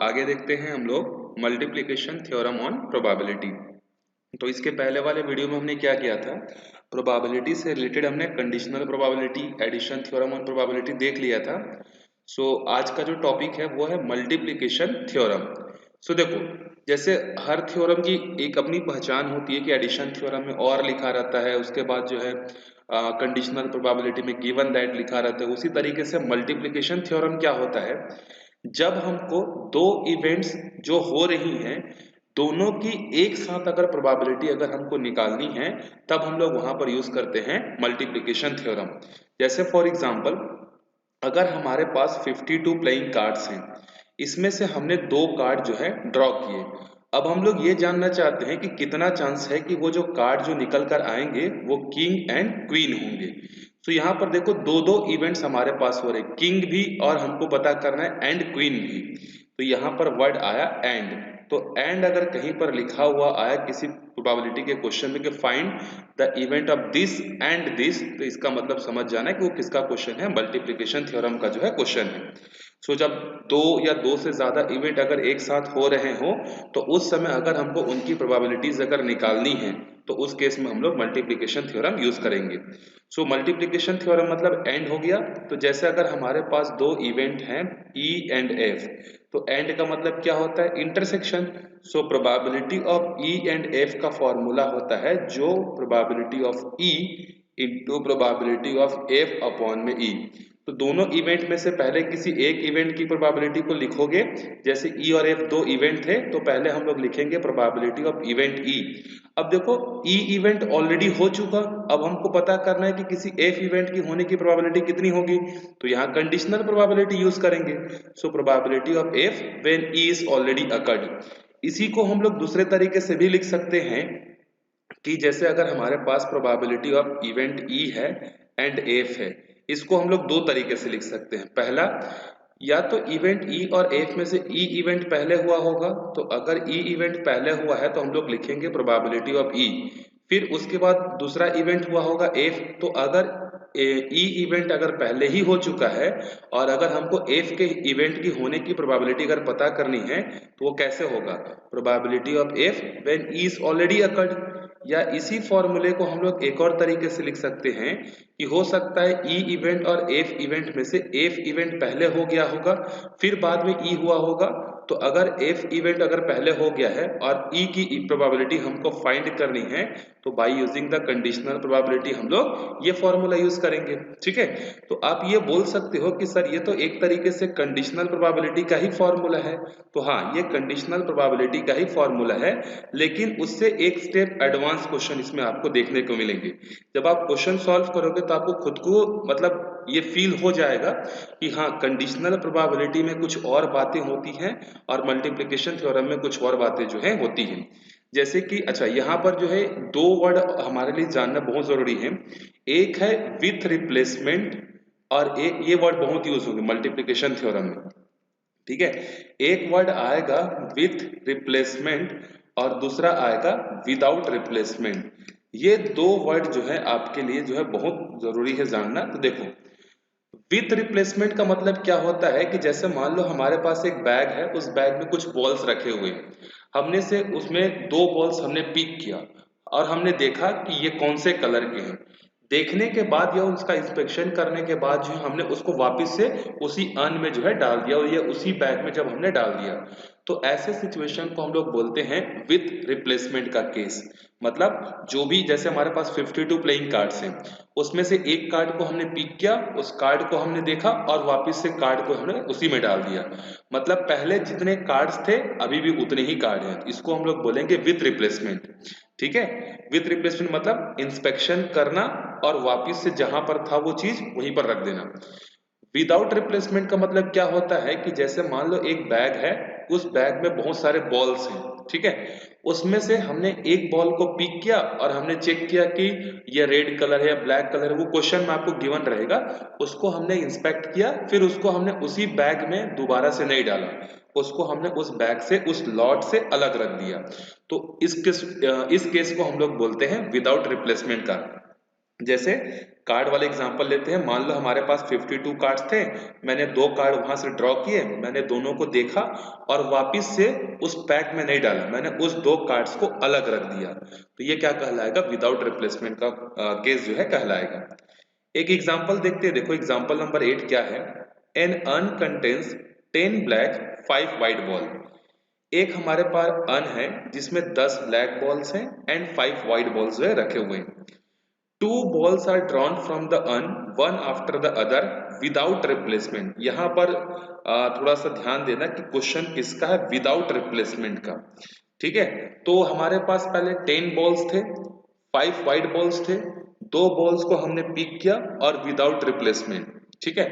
आगे देखते हैं हम लोग मल्टीप्लिकेशन थ्योरम ऑन प्रोबेबिलिटी। तो इसके पहले वाले वीडियो में हमने क्या किया था, प्रोबेबिलिटी से रिलेटेड हमने conditional probability, addition theorem on probability देख लिया था। आज का जो टॉपिक है वो है मल्टीप्लिकेशन थ्योरम। देखो, जैसे हर थ्योरम की एक अपनी पहचान होती है कि एडिशन थ्योरम में और लिखा रहता है, उसके बाद जो है कंडीशनल प्रोबेबिलिटी में गिवन दैट लिखा रहता है। उसी तरीके से मल्टीप्लिकेशन थ्योरम क्या होता है, जब हमको दो इवेंट्स जो हो रही हैं दोनों की एक साथ अगर प्रोबेबिलिटी अगर हमको निकालनी है तब हम लोग वहां पर यूज करते हैं मल्टीप्लिकेशन थ्योरम। जैसे फॉर एग्जांपल, अगर हमारे पास 52 प्लेइंग कार्ड्स हैं, इसमें से हमने दो कार्ड जो है ड्रॉ किए। अब हम लोग ये जानना चाहते हैं कि कितना चांस है कि वो जो कार्ड जो निकल कर आएंगे वो किंग एंड क्वीन होंगे। यहाँ पर देखो दो दो इवेंट्स हमारे पास हो रहे, किंग भी और हमको पता करना है एंड क्वीन भी। तो यहाँ पर वर्ड आया एंड। तो एंड अगर कहीं पर लिखा हुआ आया किसी प्रोबेबिलिटी के क्वेश्चन में कि find the event of this and this, तो इसका मतलब समझ जाना है कि वो किसका क्वेश्चन है, मल्टीप्लिकेशन थ्योरम का जो है क्वेश्चन है। जब दो या दो से ज्यादा इवेंट अगर एक साथ हो रहे हो तो उस समय अगर हमको उनकी प्रोबेबिलिटीज अगर निकालनी है तो उस केस में हम लोग मल्टीप्लिकेशन थ्योरम यूज करेंगे। मल्टीप्लिकेशन थ्योरम मतलब एंड हो गया। तो जैसे अगर हमारे पास दो इवेंट हैं E एंड F, तो एंड का मतलब क्या होता है, intersection. Probability of E and F का फॉर्मूला होता है जो probability of E into probability of F upon में E। तो दोनों इवेंट में से पहले किसी एक इवेंट की प्रोबेबिलिटी को लिखोगे। जैसे E और F दो इवेंट थे तो पहले हम लोग लिखेंगे प्रोबेबिलिटी ऑफ इवेंट E। अब देखो E इवेंट ऑलरेडी हो चुका, अब हमको पता करना है कि किसी F इवेंट की होने की प्रोबेबिलिटी कितनी होगी, तो यहाँ कंडीशनल प्रोबेबिलिटी यूज करेंगे। Probability of F when E is already occurred. इसी को हम लोग दूसरे तरीके से भी लिख सकते हैं कि जैसे अगर हमारे पास प्रोबेबिलिटी ऑफ इवेंट E है एंड F है, इसको हम लोग दो तरीके से लिख सकते हैं। पहला, या तो इवेंट E और F में से E इवेंट पहले हुआ होगा, तो अगर E इवेंट पहले हुआ है तो हम लोग लिखेंगे प्रोबेबिलिटी ऑफ E। फिर उसके बाद दूसरा इवेंट हुआ होगा F, तो अगर E इवेंट अगर पहले ही हो चुका है और अगर हमको F के इवेंट की होने की प्रोबेबिलिटी अगर पता करनी है तो वो कैसे होगा, probability of F when E is already occurred. या इसी फॉर्मूले को हम लोग एक और तरीके से लिख सकते हैं कि हो सकता है E इवेंट और F इवेंट में से F इवेंट पहले हो गया होगा फिर बाद में E हुआ होगा। तो अगर F इवेंट अगर पहले हो गया है और E की प्रोबेबिलिटी हमको फाइंड करनी है तो bye using the conditional probability हम लोग ये फॉर्मूला यूज करेंगे। ठीक है, तो आप ये बोल सकते हो कि सर ये तो एक तरीके से कंडीशनल प्रोबेबिलिटी का ही फॉर्मूला है। तो हाँ, ये कंडीशनल प्रोबेबिलिटी का ही फॉर्मूला है, लेकिन उससे एक स्टेप एडवांस क्वेश्चन इसमें आपको देखने को मिलेंगे। जब आप क्वेश्चन सॉल्व करोगे तो आपको खुद को मतलब ये फील हो जाएगा कि हाँ, कंडीशनल प्रोबेबिलिटी में कुछ और बातें होती हैं और मल्टीप्लिकेशन थ्योरम में कुछ और बातें जो है होती हैं। जैसे कि अच्छा, यहाँ पर जो है दो वर्ड हमारे लिए जानना बहुत जरूरी है। एक है विथ रिप्लेसमेंट और एक ये वर्ड बहुत यूज होंगे मल्टीप्लिकेशन थ्योरम में। ठीक है, एक वर्ड आएगा विथ रिप्लेसमेंट और दूसरा आएगा विदाउट रिप्लेसमेंट। ये दो वर्ड जो है आपके लिए जो है बहुत जरूरी है जानना। तो देखो, विथ रिप्लेसमेंट का मतलब क्या होता है कि जैसे मान लो हमारे पास एक बैग है, उस बैग में कुछ बॉल्स रखे हुए हैं, हमने से उसमें दो बॉल्स हमने पिक किया और हमने देखा कि ये कौन से कलर के हैं। देखने के बाद या उसका इंस्पेक्शन करने के बाद जो हमने उसको वापस से उसी अर्न में जो है डाल दिया और ये उसी बैग में जब हमने डाल दिया, तो ऐसे सिचुएशन को हम लोग बोलते हैं विथ रिप्लेसमेंट का केस। मतलब जो भी, जैसे हमारे पास 52 प्लेइंग कार्ड्स हैं, उसमें से एक कार्ड को हमने पिक किया, उस कार्ड को हमने देखा और वापस से कार्ड को हमने उसी में डाल दिया। मतलब पहले जितने कार्ड्स थे अभी भी उतने ही कार्ड हैं, इसको हम लोग बोलेंगे विथ रिप्लेसमेंट। ठीक है, विथ रिप्लेसमेंट मतलब इंस्पेक्शन करना और वापस से जहां पर था वो चीज वहीं पर रख देना। विदाउट रिप्लेसमेंट का मतलब क्या होता है कि जैसे मान लो एक बैग है, उस बैग में बहुत सारे बॉल्स हैं। ठीक है, उसमें से हमने एक बॉल को पिक किया और हमने चेक किया कि ये रेड कलर है या ब्लैक कलर है, वो क्वेश्चन में आपको गिवन रहेगा। उसको हमने इंस्पेक्ट किया, फिर उसको हमने उसी बैग में दोबारा से नहीं डाला, उसको हमने उस बैग से उस लॉट से अलग रख दिया। तो इस केस को हम लोग बोलते हैं विदाउट रिप्लेसमेंट का। जैसे कार्ड वाले एग्जांपल लेते हैं, मान लो हमारे पास 52 कार्ड्स थे, मैंने 2 कार्ड वहां से ड्रॉ किए, मैंने दोनों को देखा और वापस से उस पैक में नहीं डाला, मैंने उस 2 कार्ड्स को अलग रख दिया, तो ये क्या कहलाएगा? विदाउट रिप्लेसमेंट का केस जो है कहलाएगा। एक एग्जांपल देखते हैं, देखो एग्जांपल नंबर 8 क्या है? An urn contains 10 black 5 white ball. एक हमारे पास अर्न है जिसमें 10 ब्लैक बॉल्स हैं एंड 5 व्हाइट बॉल्स जो है रखे हुए हैं। Two balls are drawn from the urn, one after the other, without replacement। यहाँ पर थोड़ा सा ध्यान देना कि क्वेश्चन किसका है? विदाउट रिप्लेसमेंट का। ठीक है, तो हमारे पास पहले 10 बॉल्स थे, 5 व्हाइट बॉल्स थे, 2 बॉल्स को हमने पिक किया और विदाउट रिप्लेसमेंट। ठीक है,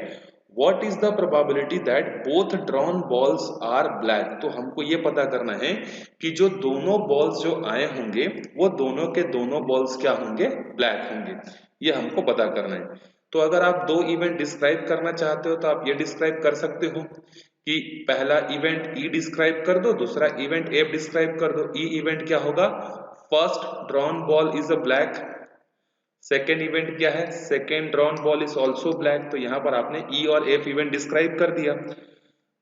what is the probability that both drawn balls are black? तो हमको ये पता करना है कि जो दोनों बॉल्स जो आए होंगे वो दोनों के दोनों बॉल्स क्या होंगे? ब्लैक होंगे, ये हमको पता करना है। तो अगर आप 2 इवेंट डिस्क्राइब करना चाहते हो तो आप ये डिस्क्राइब कर सकते हो कि पहला इवेंट ई डिस्क्राइब कर दो, दूसरा इवेंट एफ डिस्क्राइब कर दो। ई इवेंट क्या होगा? First drawn ball is a black. Second event क्या है? Second drawn ball is also black. तो यहां पर आपने ई और एफ इवेंट डिस्क्राइब कर दिया।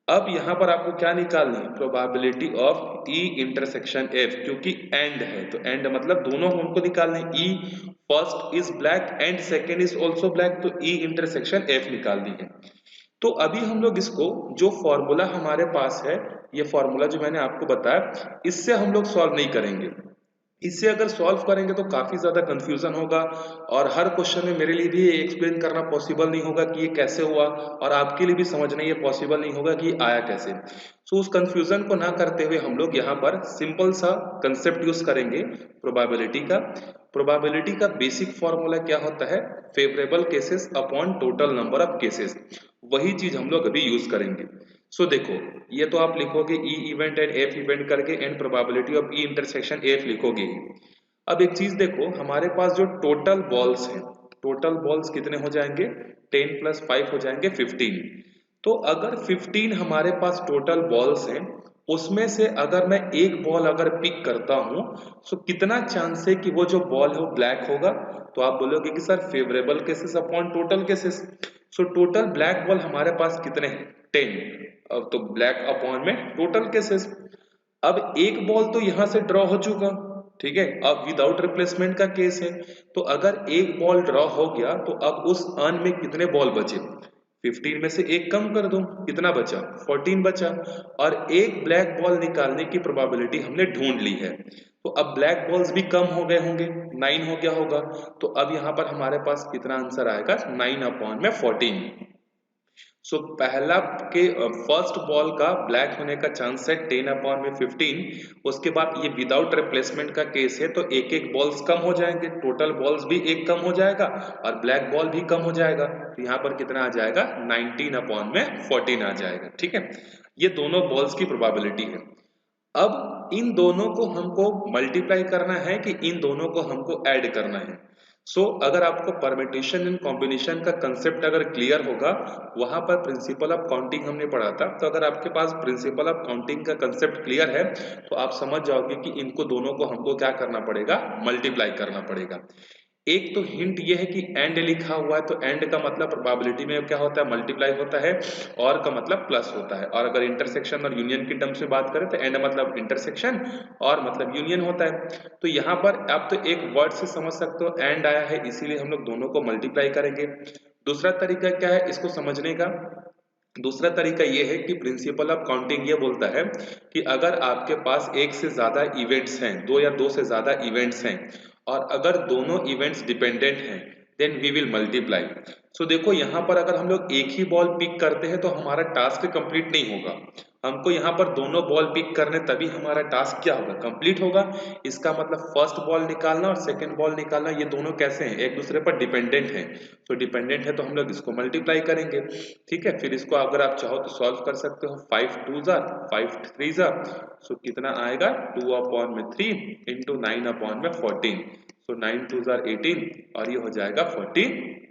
अब यहां पर आपको क्या निकालनी है? Probability of E intersection F, क्योंकि एंड है तो एंड मतलब दोनों हमको निकालने। E first is black and second is also black, तो ई इंटरसेक्शन एफ निकाल दी है। तो अभी हम लोग इसको, जो फॉर्मूला हमारे पास है, ये फॉर्मूला जो मैंने आपको बताया, इससे हम लोग सॉल्व नहीं करेंगे। इससे अगर सॉल्व करेंगे तो काफी ज्यादा कंफ्यूजन होगा और हर क्वेश्चन में मेरे लिए भी ये एक्सप्लेन करना पॉसिबल नहीं होगा कि ये कैसे हुआ, और आपके लिए भी समझना ये पॉसिबल नहीं होगा कि ये आया कैसे। सो उस कंफ्यूजन को ना करते हुए हम लोग यहाँ पर सिंपल सा कंसेप्ट यूज करेंगे प्रोबेबिलिटी का। प्रोबेबिलिटी का बेसिक फॉर्मूला क्या होता है? Favourable cases upon total number of cases. वही चीज हम लोग अभी यूज करेंगे। सो देखो, ये तो आप लिखोगे ई इवेंट एंड एफ इवेंट करके and probability of E intersection F लिखोगे ही। अब एक चीज देखो, हमारे पास जो टोटल बॉल्स हैं, टोटल बॉल्स कितने हो जाएंगे? 10 प्लस 5 हो जाएंगे 15। तो अगर 15 हमारे पास टोटल बॉल्स हैं, उसमें से अगर मैं एक बॉल अगर पिक करता हूं, तो कितना चांस है कि वो जो बॉल है वो ब्लैक होगा? तो आप बोलोगे कि sir favourable cases upon total cases. So total black ball हमारे पास कितने हैं? 10। अब तो ब्लैक अपॉन में टोटल केसेस। अब एक बॉल तो यहां से ड्रॉ हो चुका, ठीक है, अब विदाउट रिप्लेसमेंट का केस है। तो अगर एक बॉल ड्रॉ हो गया तो अब उस अर्न में कितने बॉल बचे? 15 में से एक कम कर दो, कितना बचा? 14 बचा। और एक ब्लैक बॉल निकालने की प्रोबेबिलिटी हमने ढूंढ ली है। तो अब ब्लैक बॉल्स भी कम हो गए होंगे, 9 हो गया होगा। तो अब यहां पर हमारे पास कितना आंसर आएगा? 9 अपॉन में 14। सो पहला के फर्स्ट बॉल का ब्लैक होने का चांस है 10 अपॉन में 15। उसके बाद ये विदाउट रिप्लेसमेंट का केस है तो एक एक बॉल्स कम हो जाएंगे, टोटल बॉल्स भी एक कम हो जाएगा और ब्लैक बॉल भी कम हो जाएगा। तो यहाँ पर कितना आ जाएगा? 19 अपॉन में 14 आ जाएगा। ठीक है, ये दोनों बॉल्स की प्रोबेबिलिटी है। अब इन दोनों को हमको मल्टीप्लाई करना है कि इन दोनों को हमको ऐड करना है। अगर आपको परमिटेशन एंड कॉम्बिनेशन का कंसेप्ट अगर क्लियर होगा, वहां पर प्रिंसिपल ऑफ काउंटिंग हमने पढ़ा था, तो अगर आपके पास प्रिंसिपल ऑफ काउंटिंग का कंसेप्ट क्लियर है तो आप समझ जाओगे कि इनको दोनों को हमको क्या करना पड़ेगा? मल्टीप्लाई करना पड़ेगा। एक तो हिंट ये है कि एंड लिखा हुआ है, तो एंड का मतलब प्रोबेबिलिटी में क्या होता है? मल्टीप्लाई होता है। और का मतलब प्लस होता है। और अगर इंटरसेक्शन और यूनियन की टर्म्स में बात करें तो एंड मतलब इंटरसेक्शन और मतलब यूनियन होता है। तो यहाँ पर आप तो एक वर्ड से समझ सकते हो, एंड आया है इसीलिए हम लोग दोनों को मल्टीप्लाई करेंगे। दूसरा तरीका क्या है इसको समझने का? दूसरा तरीका यह है कि प्रिंसिपल ऑफ काउंटिंग ये बोलता है कि अगर आपके पास एक से ज्यादा इवेंट्स हैं, दो या दो से ज्यादा इवेंट्स हैं, और अगर दोनों इवेंट्स डिपेंडेंट हैं, देन वी विल मल्टीप्लाई। देखो यहाँ पर अगर हम लोग एक ही बॉल पिक करते हैं तो हमारा टास्क कंप्लीट नहीं होगा। हमको यहाँ पर दोनों बॉल पिक करने तभी हमारा टास्क क्या होगा? कंप्लीट होगा। इसका मतलब फर्स्ट बॉल निकालना और सेकंड बॉल निकालना, ये दोनों कैसे हैं? एक दूसरे पर डिपेंडेंट हैं। तो डिपेंडेंट है तो हम लोग इसको मल्टीप्लाई करेंगे। ठीक है, फिर इसको अगर आप चाहो तो सॉल्व कर सकते हो। 5 2 जार 5 3 जार, कितना आएगा? 2 अपॉन में 3 इंटू 9 अपॉन में 14। 9 2 जार 18 और ये हो जाएगा 14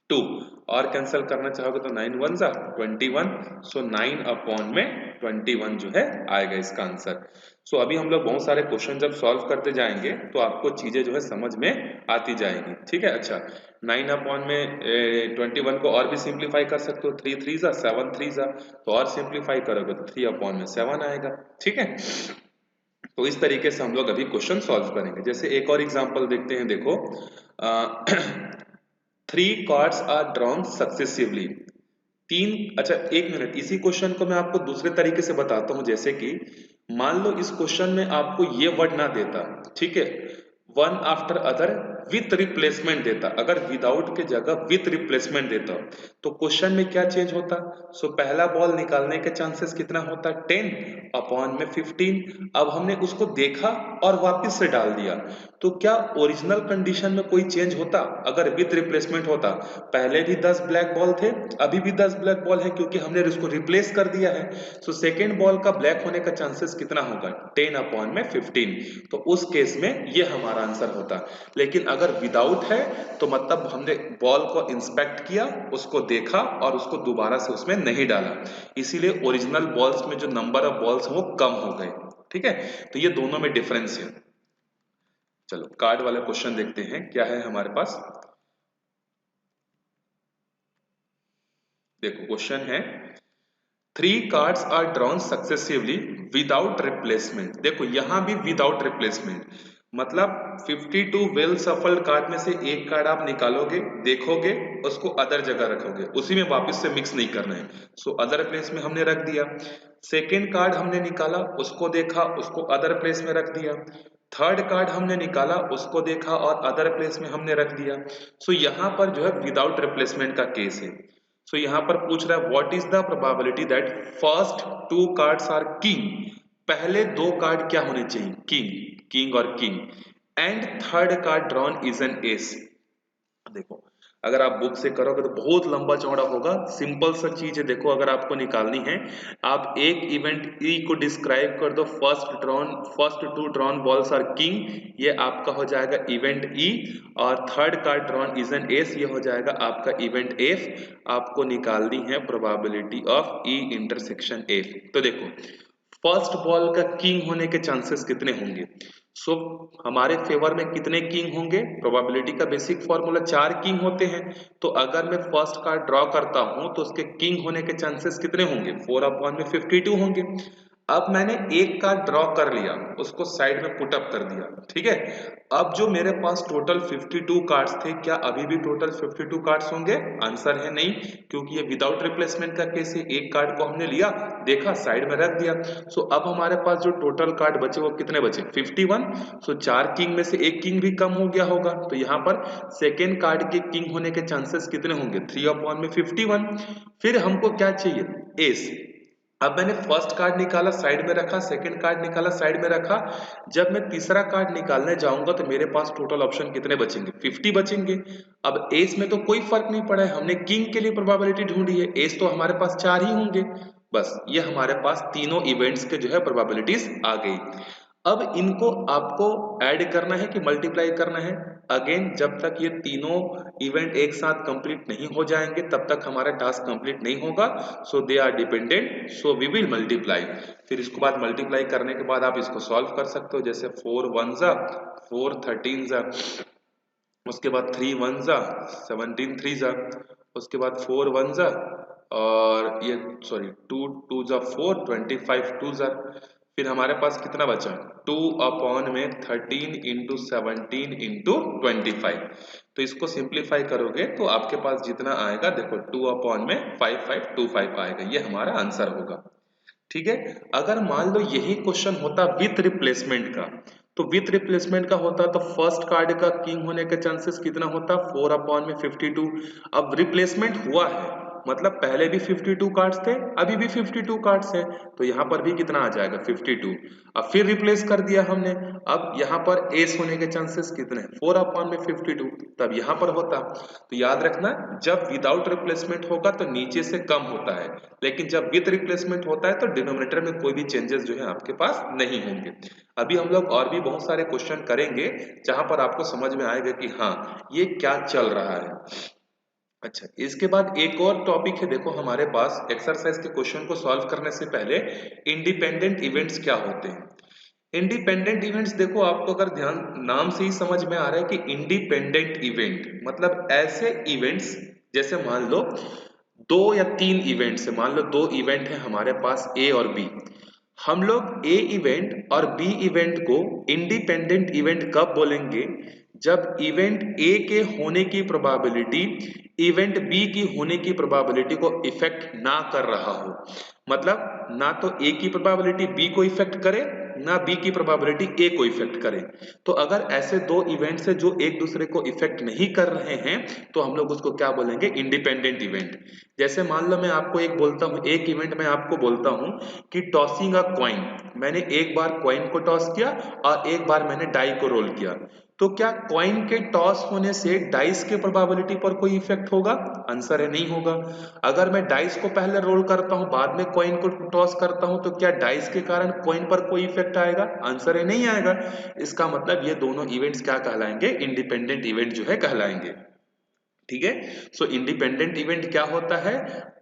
2 और कैंसिल करना चाहोगे तो 9 1 जा 21, सो 9 अपॉन में 21 जो है आएगा इसका आंसर। सो अभी हम लोग बहुत सारे क्वेश्चन जब सॉल्व करते जाएंगे तो आपको चीजें जो है समझ में आती जाएंगी, ठीक है। अच्छा 9 अपॉन में 21 को और भी सिंप्लीफाई कर सकते हो, 3 3 जा 7 3 जा, तो और सिंप्लीफाई करोगे तो 3 अपॉन में 7 आएगा, ठीक है। तो इस तरीके से हम लोग अभी क्वेश्चन सॉल्व करेंगे। जैसे एक और एग्जांपल देखते हैं, देखो 3 कार्ड्स आर ड्रॉन सक्सेसिवली, अच्छा एक मिनट, इसी क्वेश्चन को मैं आपको दूसरे तरीके से बताता हूं। जैसे कि मान लो इस क्वेश्चन में आपको ये वर्ड ना देता, ठीक है, one after other with replacement देता, अगर विदाउट के जगह विथ रिप्लेसमेंट देता तो क्वेश्चन में क्या चेंज होता। सो पहला बॉल निकालने के चांसेस कितना होता, 10 अपॉन में 15। अब हमने उसको देखा और वापस से डाल दिया, तो क्या ओरिजिनल कंडीशन में कोई चेंज होता अगर विथ रिप्लेसमेंट होता। पहले भी 10 ब्लैक बॉल थे, अभी भी 10 ब्लैक बॉल है, क्योंकि हमने उसको रिप्लेस कर दिया है। सो सेकेंड बॉल का ब्लैक होने का चांसेस कितना होगा, 10 अपॉन में 15। तो उस केस में ये हमारा आंसर होता। लेकिन अगर विदाउट है तो मतलब हमने बॉल को इंस्पेक्ट किया, उसको देखा और उसको दोबारा से उसमें नहीं डाला, इसीलिए ओरिजिनल बॉल्स में जो नंबर ऑफ बॉल्स वो कम हो गए, ठीक है। तो ये दोनों में डिफरेंस है। चलो कार्ड वाला क्वेश्चन देखते हैं क्या है हमारे पास। देखो क्वेश्चन है 3 cards are drawn successively without replacement. देखो यहां भी विदाउट रिप्लेसमेंट, मतलब 52 वेल सफल्ड कार्ड में से एक कार्ड आप निकालोगे, देखोगे, उसको अदर जगह रखोगे, उसी में वापस से मिक्स नहीं करना है। सो अदर प्लेस में हमने रख दिया। सेकेंड कार्ड हमने निकाला, उसको देखा, उसको अदर प्लेस में रख दिया। थर्ड कार्ड हमने निकाला, उसको देखा और अदर प्लेस में हमने रख दिया। सो यहां पर जो है विदाउट रिप्लेसमेंट का केस है। सो यहां पर पूछ रहा है what is the probability that first 2 cards are king, पहले 2 कार्ड क्या होने चाहिए, किंग, किंग और king, and third card drawn is an ace. देखो अगर आप बुक से करोगे तो बहुत लंबा चौड़ा होगा, सिंपल सा चीज है। देखो अगर आपको निकालनी है, आप एक इवेंट ई को डिस्क्राइब कर दो, first 2 drawn balls are king, ये आपका हो जाएगा इवेंट ई, और third card drawn is an ace, ये हो जाएगा आपका इवेंट एफ। आपको निकालनी है probability of E intersection F. तो देखो फर्स्ट बॉल का किंग होने के चांसेस कितने होंगे। सो हमारे फेवर में कितने किंग होंगे, प्रोबेबिलिटी का बेसिक फॉर्मूला 4 किंग होते हैं। तो अगर मैं फर्स्ट कार्ड ड्रॉ करता हूं तो उसके किंग होने के चांसेस कितने होंगे, 4 अपॉन में 52 होंगे। अब मैंने एक कार्ड ड्रॉ कर लिया, उसको साइड में पुट अप कर दिया, ठीक है। अब जो मेरे पास टोटल 52 कार्ड्स थे, क्या अभी भी टोटल 52 कार्ड्स होंगे, आंसर है नहीं, क्योंकि ये विदाउट रिप्लेसमेंट का केस है। एक कार्ड को हमने लिया, देखा, साइड में रख दिया। सो अब हमारे पास जो टोटल कार्ड बचे वो कितने बचे, 51। सो 4 किंग में से एक किंग भी कम हो गया होगा, तो यहाँ पर सेकेंड कार्ड के किंग होने के चांसेस कितने होंगे, 3 अपॉन में 51। फिर हमको क्या चाहिए, एस। अब मैंने फर्स्ट कार्ड निकाला, साइड में रखा, सेकंड कार्ड निकाला, साइड में रखा। जब मैं तीसरा कार्ड निकालने जाऊंगा तो मेरे पास टोटल ऑप्शन कितने बचेंगे, 50 बचेंगे। अब एस में तो कोई फर्क नहीं पड़ा है, हमने किंग के लिए प्रोबेबिलिटी ढूंढी है, एस तो हमारे पास 4 ही होंगे। बस ये हमारे पास तीनों इवेंट्स के जो है प्रोबेबिलिटीज आ गई। अब इनको आपको ऐड करना है कि मल्टीप्लाई करना है। अगेन जब तक ये तीनों इवेंट एक साथ कंप्लीट नहीं हो जाएंगे तब तक हमारा टास्क कंप्लीट नहीं होगा। So they are dependent, so we will multiply. फिर इसके बाद मल्टीप्लाई करने के बाद आप इसको सॉल्व कर सकते हो। जैसे 4 1 जा 4 13 जा, उसके बाद 3 1 जा 17 3 जा, उसके बाद 4 1 जा और ये सॉरी 2 2 जा 4 25 2 जा। फिर हमारे पास कितना बचा, 2 अपॉन में 13 इंटू 17 इंटू 25। तो इसको सिंप्लीफाई करोगे तो आपके पास जितना आएगा, देखो 2 अपॉन में 5525 आएगा, ये हमारा आंसर होगा, ठीक है। अगर मान लो यही क्वेश्चन होता विथ रिप्लेसमेंट का, तो विथ रिप्लेसमेंट का होता तो फर्स्ट कार्ड का किंग होने का चांसेस कितना होता, 4 अपॉन में 52। अब रिप्लेसमेंट हुआ है, मतलब पहले भी 52 कार्ड्स थे, अभी भी 52 कार्ड्स हैं, तो यहाँ पर भी कितना आ जाएगा, 52। अब फिर रिप्लेस कर दिया हमने, अब यहाँ पर एस होने के चांसेस कितने, 4 अपॉन में 52, तब यहाँ पर होता। तो याद रखना जब विदाउट रिप्लेसमेंट होगा तो नीचे से कम होता है, लेकिन जब विथ रिप्लेसमेंट होता है तो डिनोमिनेटर में कोई भी चेंजेस जो है आपके पास नहीं होंगे। अभी हम लोग और भी बहुत सारे क्वेश्चन करेंगे जहां पर आपको समझ में आएगा कि हाँ ये क्या चल रहा है। अच्छा, इसके बाद एक और टॉपिक है, देखो हमारे पास एक्सरसाइज के क्वेश्चन को सॉल्व करने से पहले इंडिपेंडेंट इवेंट्स क्या होते हैं। इंडिपेंडेंट इवेंट्स, देखो आपको अगर ध्यान नाम से ही समझ में आ रहा है कि इंडिपेंडेंट इवेंट मतलब ऐसे इवेंट्स, जैसे मान लो दो या तीन इवेंट्स है, मान लो दो इवेंट है हमारे पास ए और बी, हम लोग ए इवेंट और बी इवेंट को इंडिपेंडेंट इवेंट कब बोलेंगे, जब इवेंट ए के होने की प्रोबेबिलिटी इवेंट बी की होने की प्रोबेबिलिटी को इफेक्ट ना कर रहा हो। मतलब ना तो ए की प्रोबेबिलिटी बी को इफेक्ट करे, ना बी की प्रोबेबिलिटी ए को इफेक्ट करे। तो अगर ऐसे दो इवेंट्स है जो एक दूसरे को इफेक्ट नहीं कर रहे हैं तो हम लोग उसको क्या बोलेंगे, इंडिपेंडेंट इवेंट। जैसे मान लो मैं आपको एक बोलता हूं, एक इवेंट में आपको बोलता हूं कि टॉसिंग अ कॉइन, मैंने एक बार कॉइन को टॉस किया और एक बार मैंने डाई को रोल किया, तो क्या कॉइन के टॉस होने से डाइस के प्रोबेबिलिटी पर कोई इफेक्ट होगा? आंसर है नहीं होगा। अगर मैं डाइस को पहले रोल करता हूं बाद में कॉइन को टॉस करता हूं तो क्या डाइस के कारण कॉइन पर कोई इफेक्ट आएगा? आंसर है नहीं आएगा। इसका मतलब ये दोनों इवेंट्स क्या कहलाएंगे, इंडिपेंडेंट इवेंट जो है कहलाएंगे। ठीक है, सो इंडिपेंडेंट इवेंट क्या होता है,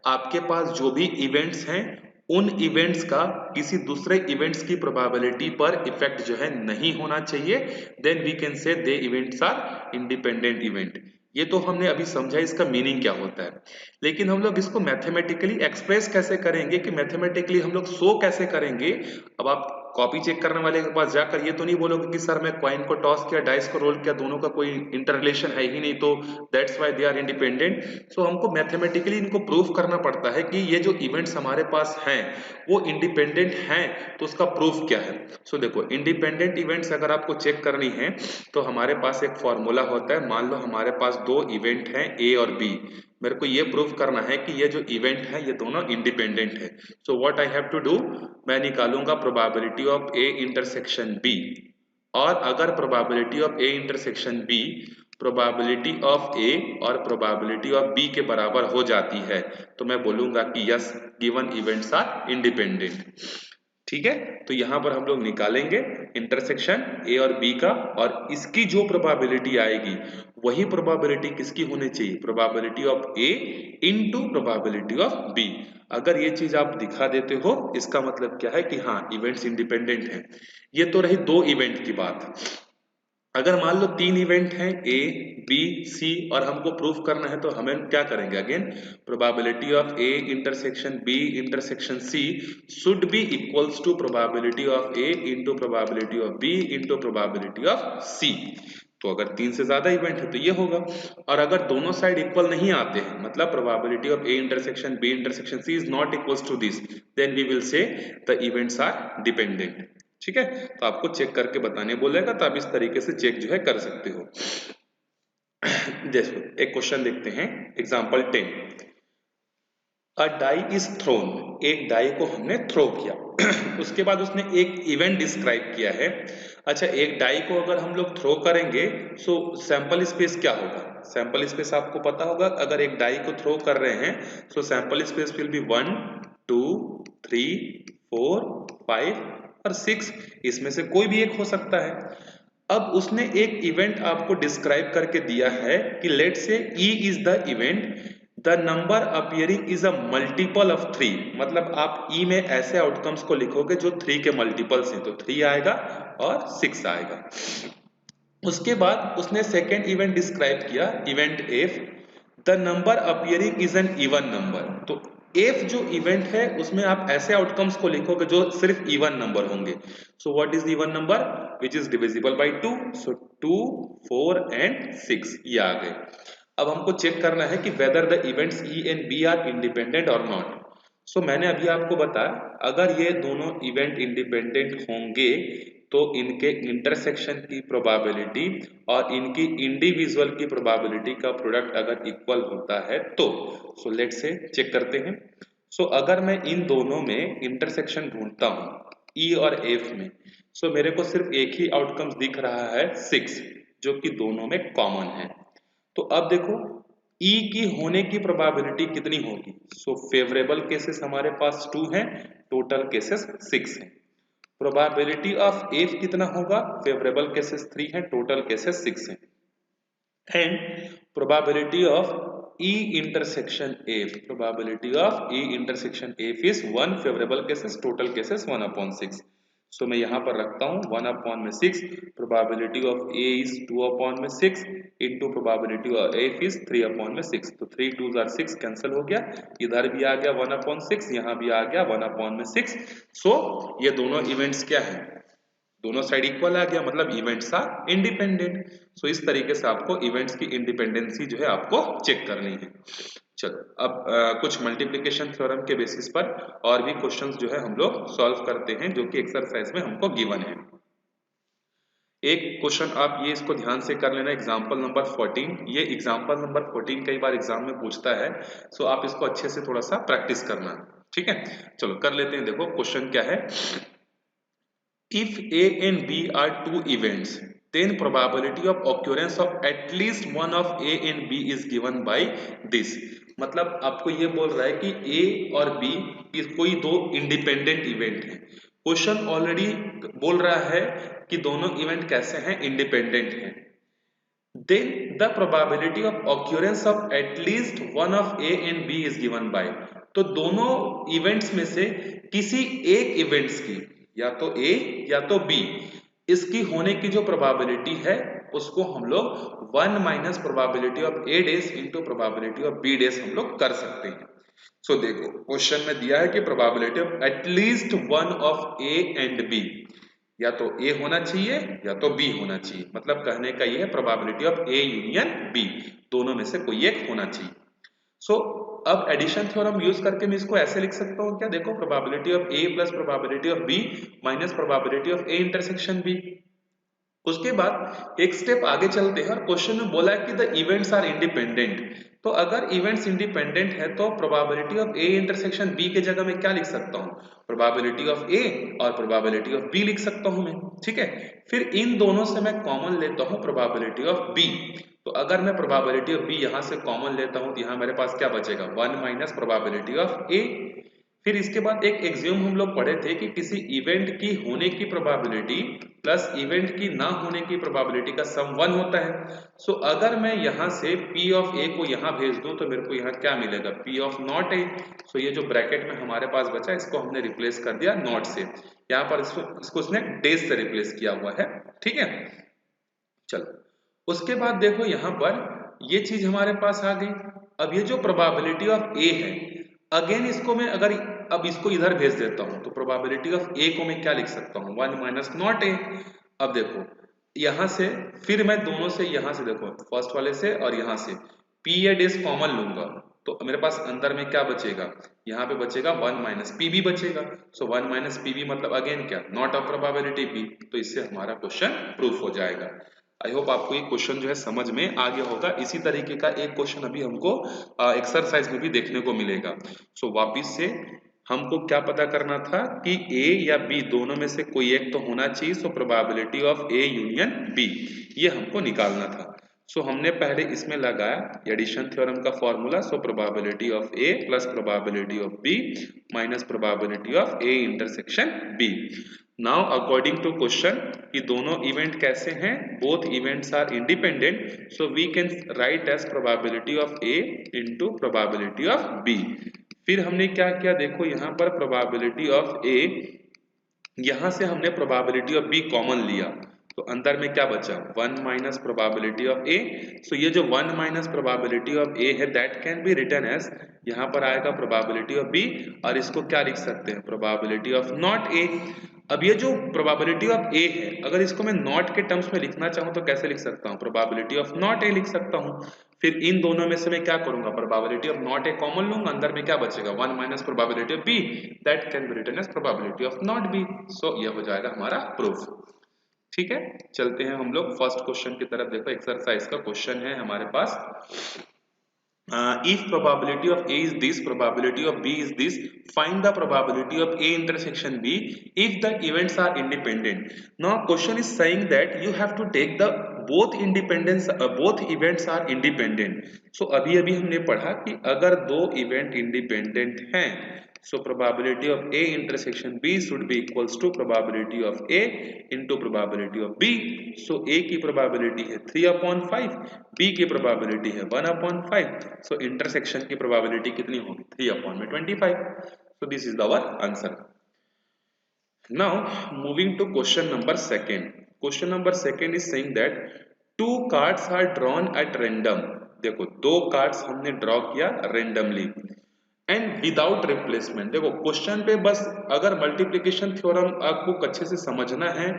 आपके पास जो भी इवेंट्स हैं उन इवेंट्स का किसी दूसरे इवेंट्स की प्रोबेबिलिटी पर इफेक्ट जो है नहीं होना चाहिए, then we can say the events are independent event. ये तो हमने अभी समझा इसका मीनिंग क्या होता है, लेकिन हम लोग इसको मैथमेटिकली एक्सप्रेस कैसे करेंगे, कि मैथमेटिकली हम लोग शो कैसे करेंगे। अब आप कॉपी चेक करने वाले के पास जाकर ये तो नहीं बोलोगे कि सर मैं कॉइन को टॉस किया डाइस को रोल किया, दोनों का कोई इंटर रिलेशन है ही नहीं, तो that's why they are independent. So हमको मैथमेटिकली इनको प्रूफ करना पड़ता है कि ये जो इवेंट्स हमारे पास हैं वो इंडिपेंडेंट हैं, तो उसका प्रूफ क्या है। सो देखो इंडिपेंडेंट इवेंट्स अगर आपको चेक करनी है तो हमारे पास एक फॉर्मूला होता है। मान लो हमारे पास दो इवेंट हैं ए और बी, मेरे को ये प्रूफ करना है कि ये जो इवेंट है ये दोनों इंडिपेंडेंट है। So what I have to do, मैं निकालूंगा probability of A intersection B, और अगर probability of A intersection B probability of A और प्रोबेबिलिटी ऑफ बी के बराबर हो जाती है तो मैं बोलूंगा कि yes given events are independent. ठीक है, तो यहां पर हम लोग निकालेंगे इंटरसेक्शन ए और बी का, और इसकी जो प्रोबेबिलिटी आएगी वही प्रोबेबिलिटी किसकी होनी चाहिए, probability of A into probability of B. अगर ये चीज आप दिखा देते हो इसका मतलब क्या है कि हाँ इवेंट्स इंडिपेंडेंट हैं। ये तो रही दो इवेंट की बात। अगर मान लो तीन इवेंट हैं ए बी सी और हमको प्रूफ करना है तो हमें क्या करेंगे, again probability of A intersection B intersection C should be equals to probability of A into probability of B into probability of C. तो अगर तीन से ज्यादा इवेंट है तो ये होगा, और अगर दोनों साइड इक्वल नहीं आते हैं मतलब probability of A intersection B intersection C is not equals to this, then we will say the events are dependent. ठीक है, तो आपको चेक करके बताने बोलेगा, तो आप इस तरीके से चेक जो है कर सकते हो। जैसे एक क्वेश्चन देखते हैं, example 10, a die is thrown, एक डाई को हमने थ्रो किया उसके बाद उसने एक इवेंट डिस्क्राइब किया है। अच्छा, एक डाई को अगर हम लोग थ्रो करेंगे सो सैंपल स्पेस क्या होगा, सैंपल स्पेस आपको पता होगा, अगर एक डाई को थ्रो कर रहे हैं सो सैंपल स्पेस विल बी 1 2 3 4 5 और 6, इसमें से कोई भी एक हो सकता है। अब उसने एक इवेंट आपको डिस्क्राइब करके दिया है कि लेट से E is the event, the number appearing is a multiple of 3, मतलब आप ई में ऐसे आउटकम्स को लिखोगे जो 3 के मल्टीपल्स हैं, तो 3 आएगा और 6 आएगा। उसके बाद उसने सेकेंड इवेंट डिस्क्राइब किया, event F, the number appearing is an even number, तो एफ जो इवेंट है उसमें आप ऐसे आउटकम्स को लिखोगे जो सिर्फ इवन नंबर होंगे। So what is the even number, which is divisible by 2, so 2 4 and 6 ये आ गए। अब हमको चेक करना है कि whether the events E and B are independent or not. So मैंने अभी आपको बताया अगर ये दोनों इवेंट इंडिपेंडेंट होंगे तो इनके इंटरसेक्शन की प्रोबेबिलिटी और इनकी इंडिविजुअल की प्रोबेबिलिटी का प्रोडक्ट अगर इक्वल होता है तो। सो लेट्स से चेक करते हैं। सो अगर मैं इन दोनों में इंटरसेक्शन ढूंढता हूं ई और एफ में, सो मेरे को सिर्फ एक ही आउटकम दिख रहा है 6 जो कि दोनों में कॉमन है। तो अब देखो E की होने की प्रोबेबिलिटी कितनी होगी, सो फेवरेबल केसेस हमारे पास 2 हैं, टोटल केसेस 6 हैं। प्रोबेबिलिटी ऑफ F कितना होगा, फेवरेबल केसेस 3 हैं, टोटल केसेस 6 हैं। And probability of E intersection F, probability of E intersection F is 1 favorable cases, total cases 1/6. So मैं यहाँ पर रखता हूँ 1/6, probability of A is 2/6 into probability of F is 3/6. तो 3 2s are 6 कैंसिल हो गया, इधर भी आ गया 1/6, यहाँ भी आ गया 1/6. सो ये दोनों इवेंट्स क्या है, दोनों साइड इक्वल आ गया, मतलब इवेंट्स आर इंडिपेंडेंट. सो इस तरीके से आपको इवेंट्स की इंडिपेंडेंसी जो है आपको चेक करनी है. चलो अब कुछ मल्टीप्लिकेशन थ्योरम के बेसिस पर और भी क्वेश्चंस जो है हम लोग सॉल्व करते हैं, जो कि एक्सरसाइज में हमको गिवन है. एक क्वेश्चन आप ये इसको ध्यान से कर लेना, एग्जांपल नंबर 14. ये एग्जांपल नंबर 14 कई बार एग्जाम में पूछता है, सो आप इसको अच्छे से थोड़ा सा प्रैक्टिस करना. ठीक है, चलो कर लेते हैं. देखो क्वेश्चन क्या है. If A and B are two events, then probability of occurrence of at least one of A and B is given by this. मतलब आपको ये बोल रहा है कि A और B कोई दो इंडिपेंडेंट इवेंट है. क्वेश्चन ऑलरेडी बोल रहा है कि दोनों इवेंट कैसे हैं, इंडिपेंडेंट हैं. Then the probability of occurrence of at least one of A and B is given by. तो दोनों इवेंट्स में से किसी एक इवेंट्स की, या तो A या तो B, इसकी होने की जो प्रोबेबिलिटी है उसको हम लोग 1 minus probability of A days into probability of B days हम लोग कर सकते हैं. सो देखो क्वेश्चन में दिया है कि probability of at least one of A and B, या तो A होना चाहिए या तो B होना चाहिए. मतलब कहने का ये है probability of A union B, दोनों में से कोई एक होना चाहिए. सो अब एडिशन थ्योरम यूज करके मैं इसको ऐसे लिख सकता हूँ क्या, देखो probability of A plus probability of B minus probability of A intersection B. उसके बाद एक स्टेप आगे चलते हैं और क्वेश्चन में बोला है कि द इवेंट्स आर इंडिपेंडेंट. तो अगर इवेंट्स इंडिपेंडेंट है तो probability of A intersection B के जगह में क्या लिख सकता हूँ, प्रोबेबिलिटी ऑफ A और प्रोबेबिलिटी ऑफ B लिख सकता हूँ मैं. ठीक है, फिर इन दोनों से मैं कॉमन लेता हूँ प्रोबेबिलिटी ऑफ B. तो अगर मैं प्रोबेबिलिटी ऑफ B यहां से कॉमन लेता हूं तो यहां मेरे पास क्या बचेगा, 1 माइनस प्रोबेबिलिटी ऑफ A. फिर इसके बाद एक एग्ज्यूम हम लोग पढ़े थे कि किसी इवेंट की होने की प्रोबेबिलिटी प्लस इवेंट की ना होने की प्रोबेबिलिटी का सम 1 होता है. सो अगर मैं यहां से P ऑफ A को यहां भेज दूं तो मेरे को यहां क्या मिलेगा, P of not A. So ये जो ब्रैकेट में हमारे पास बचा इसको हमने रिप्लेस कर दिया नॉट से, यहाँ पर इसको उसने डेज से रिप्लेस किया हुआ है. ठीक है, चलो उसके बाद देखो यहां पर ये चीज हमारे पास आ गई. अब ये जो प्रोबेबिलिटी ऑफ A है, अगेन इसको मैं अगर अब इसको इधर भेज देता हूं तो प्रोबेबिलिटी ऑफ A को मैं क्या लिख सकता हूं, 1 माइनस नॉट A. अब देखो यहां से फिर मैं दोनों से, यहां से देखो फर्स्ट वाले से और यहां से P या डेज कॉमन लूंगा तो मेरे पास अंदर में क्या बचेगा, यहाँ पे बचेगा 1 माइनस PB बचेगा. सो 1 माइनस PB मतलब अगेन क्या, नॉट ऑफ प्रोबेबिलिटी B. तो इससे हमारा क्वेश्चन प्रूफ हो जाएगा. आई होप आपको ये क्वेश्चन जो है समझ में आ गया होगा. इसी तरीके का एक क्वेश्चन अभी हमको एक्सरसाइज में भी देखने को मिलेगा. सो वापिस से हमको क्या पता करना था कि A या B दोनों में से कोई एक तो होना चाहिए. सो probability of A union B ये हमको निकालना था. सो हमने पहले इसमें लगाया एडिशन थ्योरम का formula. So probability of A plus probability of B minus probability of A intersection B. Now according to question कि दोनों इवेंट कैसे हैं, both events are independent. So we can write as probability of A into probability of B. फिर हमने क्या किया, देखो यहाँ पर प्रोबेबिलिटी ऑफ A, यहाँ से हमने प्रोबेबिलिटी ऑफ B कॉमन लिया तो अंदर में क्या बचा, 1 minus probability of A. So ये जो 1 माइनस प्रोबेबिलिटी ऑफ A है that can be written as, यहाँ पर आएगा प्रोबेबिलिटी ऑफ B और इसको क्या लिख सकते हैं, प्रोबेबिलिटी ऑफ नॉट A. अब ये जो प्रोबेबिलिटी ऑफ A है, अगर इसको मैं नॉट के टर्म्स में लिखना चाहूँ तो कैसे लिख सकता हूँ, प्रोबेबिलिटी ऑफ नॉट A लिख सकता हूँ. फिर इन दोनों में से मैं क्या करूंगा, probability of not A common लूंगा, अंदर में क्या बचेगा, 1 minus probability of B that can be written as probability of not B. So ये हो जाएगा हमारा प्रूफ. ठीक है, चलते हैं हम लोग फर्स्ट क्वेश्चन की तरफ. देखो एक्सरसाइज का क्वेश्चन है हमारे पास. If probability of A is this, probability of B is this, find the probability of A intersection B if the events are independent. Now question is saying that you have to take the both events are independent. So अभी हमने पढ़ा कि अगर दो event independent हैं, So probability of A intersection B should be equals to probability of A into probability of B. So A की probability है 3/5, B की probability है 1/5. So intersection की probability कितनी होगी? 3/25. So this is our answer. Now moving to question number second. Question number second is saying that two cards are drawn at random. देखो दो cards हमने ड्रॉ किया रेंडमली एंड विदाउट रिप्लेसमेंट। देखो question पे बस अगर मल्टीप्लिकेशन थ्योरम आपको अच्छे से समझना है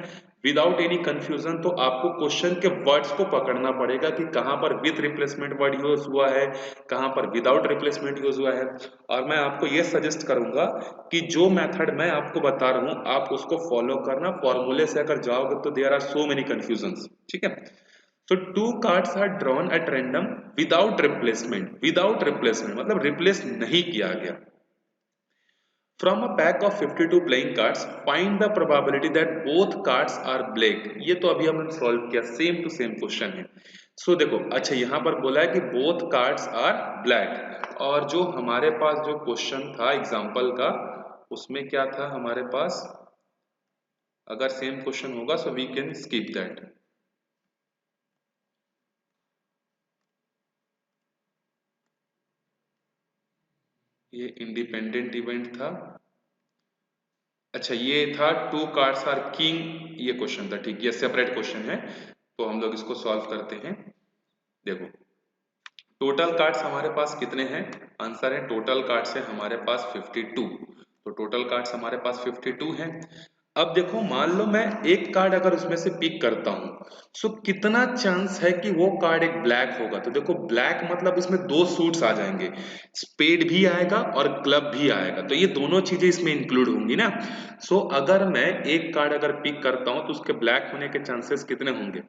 विदाउट एनी कंफ्यूजन तो आपको क्वेश्चन के वर्ड्स को पकड़ना पड़ेगा कि कहां पर विद रिप्लेसमेंट वर्ड यूज हुआ है, कहां पर विदाउट रिप्लेसमेंट यूज हुआ है। और मैं आपको ये सजेस्ट करूंगा कि जो मेथड मैं आपको बता रहा हूं आप उसको फॉलो करना, फॉर्मूले से अगर जाओगे तो there are so many confusions. ठीक है, तो two cards are drawn at random without replacement. Without replacement मतलब रिप्लेस नहीं किया गया। From a pack of 52 playing cards find the probability that both cards are black. ये तो अभी हमने सॉल्व किया, सेम टू सेम क्वेश्चन है। सो देखो अच्छा यहां पर बोला है कि बोथ कार्ड्स आर ब्लैक, और जो हमारे पास जो क्वेश्चन था एग्जांपल का उसमें क्या था हमारे पास, अगर सेम क्वेश्चन होगा so we can skip that. ये इंडिपेंडेंट इवेंट था। अच्छा ये था टू कार्ड्स आर किंग, ये क्वेश्चन था। ठीक, ये सेपरेट क्वेश्चन है तो हम लोग इसको सॉल्व करते हैं। देखो टोटल कार्ड्स हमारे पास कितने हैं, आंसर है टोटल कार्ड्स है हमारे पास 52। तो टोटल कार्ड्स हमारे पास 52 हैं। अब देखो मान लो मैं एक कार्ड अगर उसमें से पिक करता हूं सो कितना चांस है कि वो कार्ड एक ब्लैक होगा। तो देखो ब्लैक मतलब इसमें दो सूट्स आ जाएंगे, स्पेड भी आएगा और क्लब भी आएगा, तो ये दोनों चीजें इसमें इंक्लूड होंगी ना। सो अगर मैं एक कार्ड अगर पिक करता हूं तो उसके ब्लैक होने के चांसेस कितने होंगे?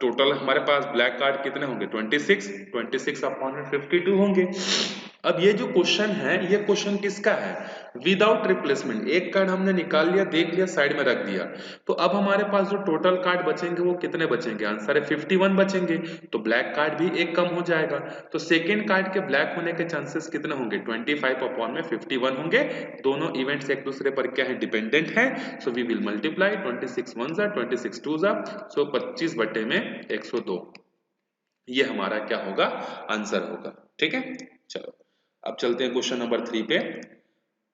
टोटल हमारे पास ब्लैक कार्ड कितने होंगे? 26/52 होंगे। अब ये जो क्वेश्चन है ये क्वेश्चन किसका है? Without replacement. एक कार्ड हमने निकाल लिया, देख लिया, साइड में रख दिया, तो अब हमारे पास जो टोटल कार्ड बचेंगे वो कितने बचेंगे? आंसर है 51 बचेंगे। तो ब्लैक कार्ड भी एक कम हो जाएगा। तो सेकेंड कार्ड के ब्लैक होने के चांसेस कितने होंगे? 25/51 होंगे। दोनों इवेंट्स एक दूसरे पर क्या है? डिपेंडेंट है। सो वी विल मल्टीप्लाई 26 1 जा 26 2 जा, सो 25/102। ये हमारा क्या होगा? आंसर होगा। ठीक है, चलो अब चलते हैं क्वेश्चन नंबर 3 पे।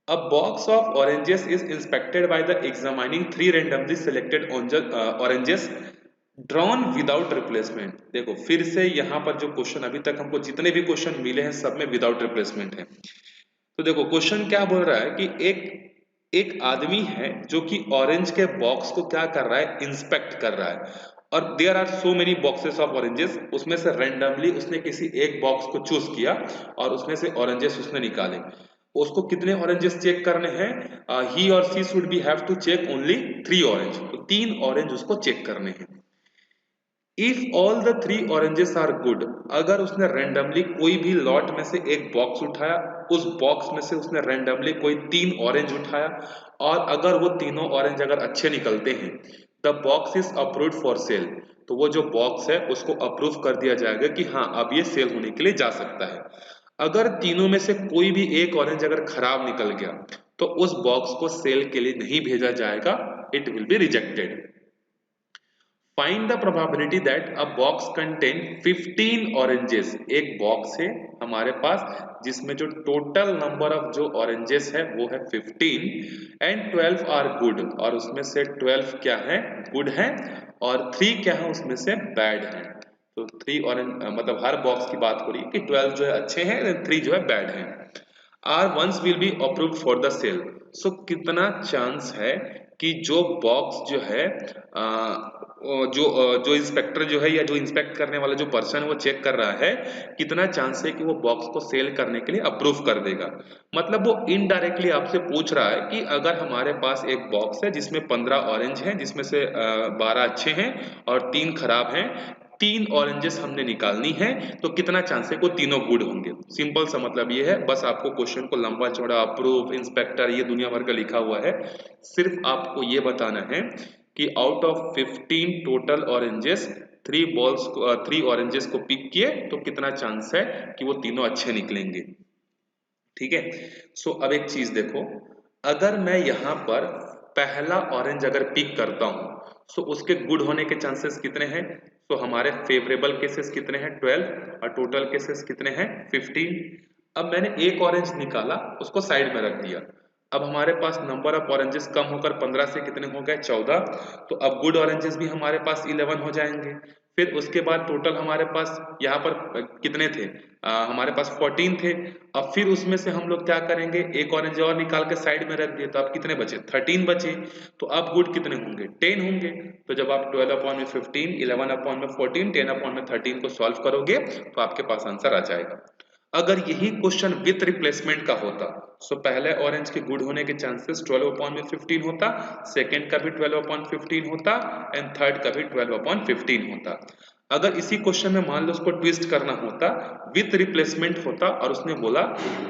A box of oranges is inspected by the examining 3 randomly selected oranges drawn without replacement। देखो फिर से यहाँ पर जो क्वेश्चन अभी तक हमको जितने भी क्वेश्चन मिले हैं सब में विदाउट रिप्लेसमेंट है। तो देखो क्वेश्चन क्या बोल रहा है कि एक आदमी है जो कि ऑरेंज के बॉक्स को क्या कर रहा है? इंस्पेक्ट कर रहा है, और there are so many boxes of oranges. उसमें से रैंडमली उसने किसी एक बॉक्स को चूज किया और उसमें से ऑरेंजेस उसने निकाले। उसको कितने ऑरेंजेस चेक करने हैं? ही और C should be have to check only 3 orange. तो 3 ऑरेंज उसको चेक करने हैं। If all the 3 oranges are good, अगर उसने रैंडमली कोई भी लॉट में से एक बॉक्स उठाया, उस बॉक्स में से उसने रैंडमली कोई 3 ऑरेंज उठाया, और अगर वो तीनों ऑरेंज अगर अच्छे निकलते हैं, the box is approved for sale. तो वो जो बॉक्स है उसको अप्रूव कर दिया जाएगा कि हाँ अब ये सेल होने के लिए जा सकता है। अगर तीनों में से कोई भी एक ऑरेंज अगर खराब निकल गया तो उस बॉक्स को सेल के लिए नहीं भेजा जाएगा, it will be rejected. Find the probability that a box contain 15 oranges. एक बॉक्स है हमारे पास जिसमें जो टोटल नंबर ऑफ जो ऑरेंजेस है वो है 15 एंड 12 आर गुड, और उसमें से 12 क्या है? गुड है, और 3 क्या है? उसमें से बैड है। तो 3 ऑरेंज मतलब हर बॉक्स की बात हो रही है कि 12 जो है अच्छे हैं, 3 जो है बैड है। Are ones will be approved for the sale. So कितना चांस है कि जो बॉक्स जो है जो इंस्पेक्टर जो है या जो इंस्पेक्ट करने वाला जो पर्सन है वो चेक कर रहा है, कितना चांस है कि वो बॉक्स को सेल करने के लिए अप्रूव कर देगा। मतलब वो इनडायरेक्टली आपसे पूछ रहा है कि अगर हमारे पास एक बॉक्स है जिसमें 15 ऑरेंज हैं, जिसमें से 12 अच्छे हैं और 3 खराब हैं, 3 ऑरेंजेस हमने निकालनी है, तो कितना चांस है कि वो तीनों गुड होंगे। सिंपल सा मतलब ये है, बस आपको क्वेश्चन को लंबा चौड़ा अप्रूव इंस्पेक्टर ये दुनिया भर का लिखा हुआ है, सिर्फ आपको ये बताना है कि out of 15 total oranges 3 oranges को पिक किए तो कितना चांस है कि वो तीनों अच्छे निकलेंगे। ठीक है। सो अब एक चीज देखो, अगर मैं यहाँ पर पहला ऑरेंज अगर पिक करता हूँ तो उसके गुड होने के चांसेस कितने हैं? तो हमारे फेवरेबल केसेस कितने हैं? 12 और टोटल केसेस कितने हैं? 15। अब मैंने एक ऑरेंज निकाला, उसको साइड में रख दिया। अब हमारे पास नंबर ऑफ ऑरेंजेस कम होकर 15 से कितने हो गए? 14। तो अब गुड ऑरेंजेस भी हमारे पास 11 हो जाएंगे। फिर उसके बाद टोटल हमारे पास यहाँ पर कितने थे? हमारे पास 14 थे। अब फिर उसमें से हम लोग क्या करेंगे, एक ऑरेंज और निकाल के साइड में रख दिए, तो अब कितने बचे? 13 बचे। तो अब गुड कितने होंगे? 10 होंगे। तो जब आप 12 अपॉन में 15, 11 अपॉन में 14, 10 अपॉन में 13 को सॉल्व करोगे तो आपके पास आंसर आ जाएगा। अगर यही क्वेश्चन विथ रिप्लेसमेंट का होता तो पहले ऑरेंज के गुड होने के चांसेस 12 अपॉन में 15 होता, सेकेंड का भी 12 अपॉन 15 होता एंड थर्ड का भी 12 अपॉन 15 होता। अगर इसी क्वेश्चन में मान लो उसको ट्विस्ट करना होता, विथ रिप्लेसमेंट होता और उसने बोला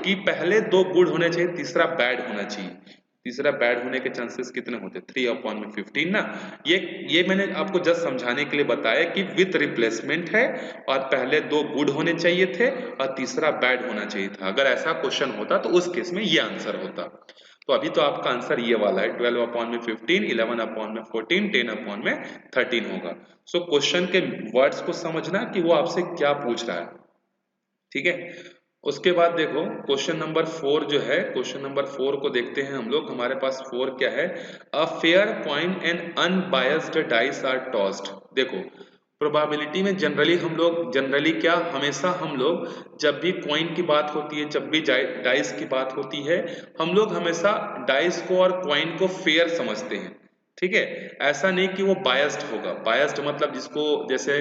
कि पहले 2 गुड होने चाहिए, तीसरा बैड होना चाहिए। तीसरा बैड होने के चांसेस कितने होते? 3 अपॉन में 15 ना। ये मैंने आपको जस्ट समझाने के लिए बताया कि विथ रिप्लेसमेंट है और पहले 2 गुड होने चाहिए थे और तीसरा बैड होना चाहिए था। अगर ऐसा क्वेश्चन होता तो उस केस में ये आंसर होता। तो अभी तो आपका आंसर ये वाला है, 12 अपॉन में 15, 11 अपॉन में 14, 10 अपॉन में 13 होगा। सो क्वेश्चन के वर्ड्स को समझना कि वो आपसे क्या पूछ रहा है, ठीक है। उसके बाद देखो क्वेश्चन नंबर 4 जो है, क्वेश्चन नंबर 4 को देखते हैं हम लोग। हमारे पास 4 क्या है? A fair coin and unbiased dice are tossed. देखो प्रोबेबिलिटी में जनरली क्या, हमेशा हम लोग जब भी कॉइन की बात होती है, जब भी डाइस की बात होती है, हम लोग हमेशा डाइस को और कॉइन को फेयर समझते हैं, ठीक है। ऐसा नहीं कि वो बायस्ड होगा। बायस्ड मतलब जिसको, जैसे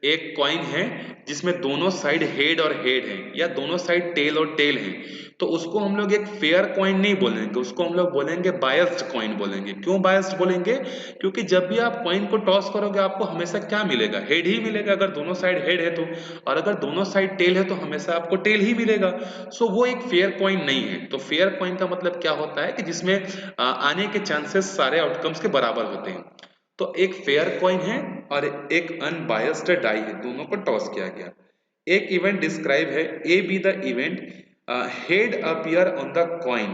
एक कॉइन है जिसमें दोनों साइड हेड और हेड है या दोनों साइड टेल और टेल है, तो उसको हम लोग एक फेयर कॉइन नहीं बोलेंगे, उसको हम लोग बोलेंगे बायस्ड कॉइन बोलेंगे। क्यों बायस्ड बोलेंगे? क्योंकि जब भी आप कॉइन को टॉस करोगे आपको हमेशा क्या मिलेगा? हेड ही मिलेगा, अगर दोनों साइड हेड है तो। और अगर दोनों साइड टेल है तो हमेशा आपको टेल ही मिलेगा। सो वो एक फेयर कॉइन नहीं है। तो फेयर कॉइन का मतलब क्या होता है कि जिसमें आने के चांसेस सारे आउटकम्स के बराबर होते हैं। तो एक फेयर कॉइन है और एक अनबायस्ड डाई है, दोनों को टॉस किया गया। एक इवेंट डिस्क्राइब है, A be the event head appear on the coin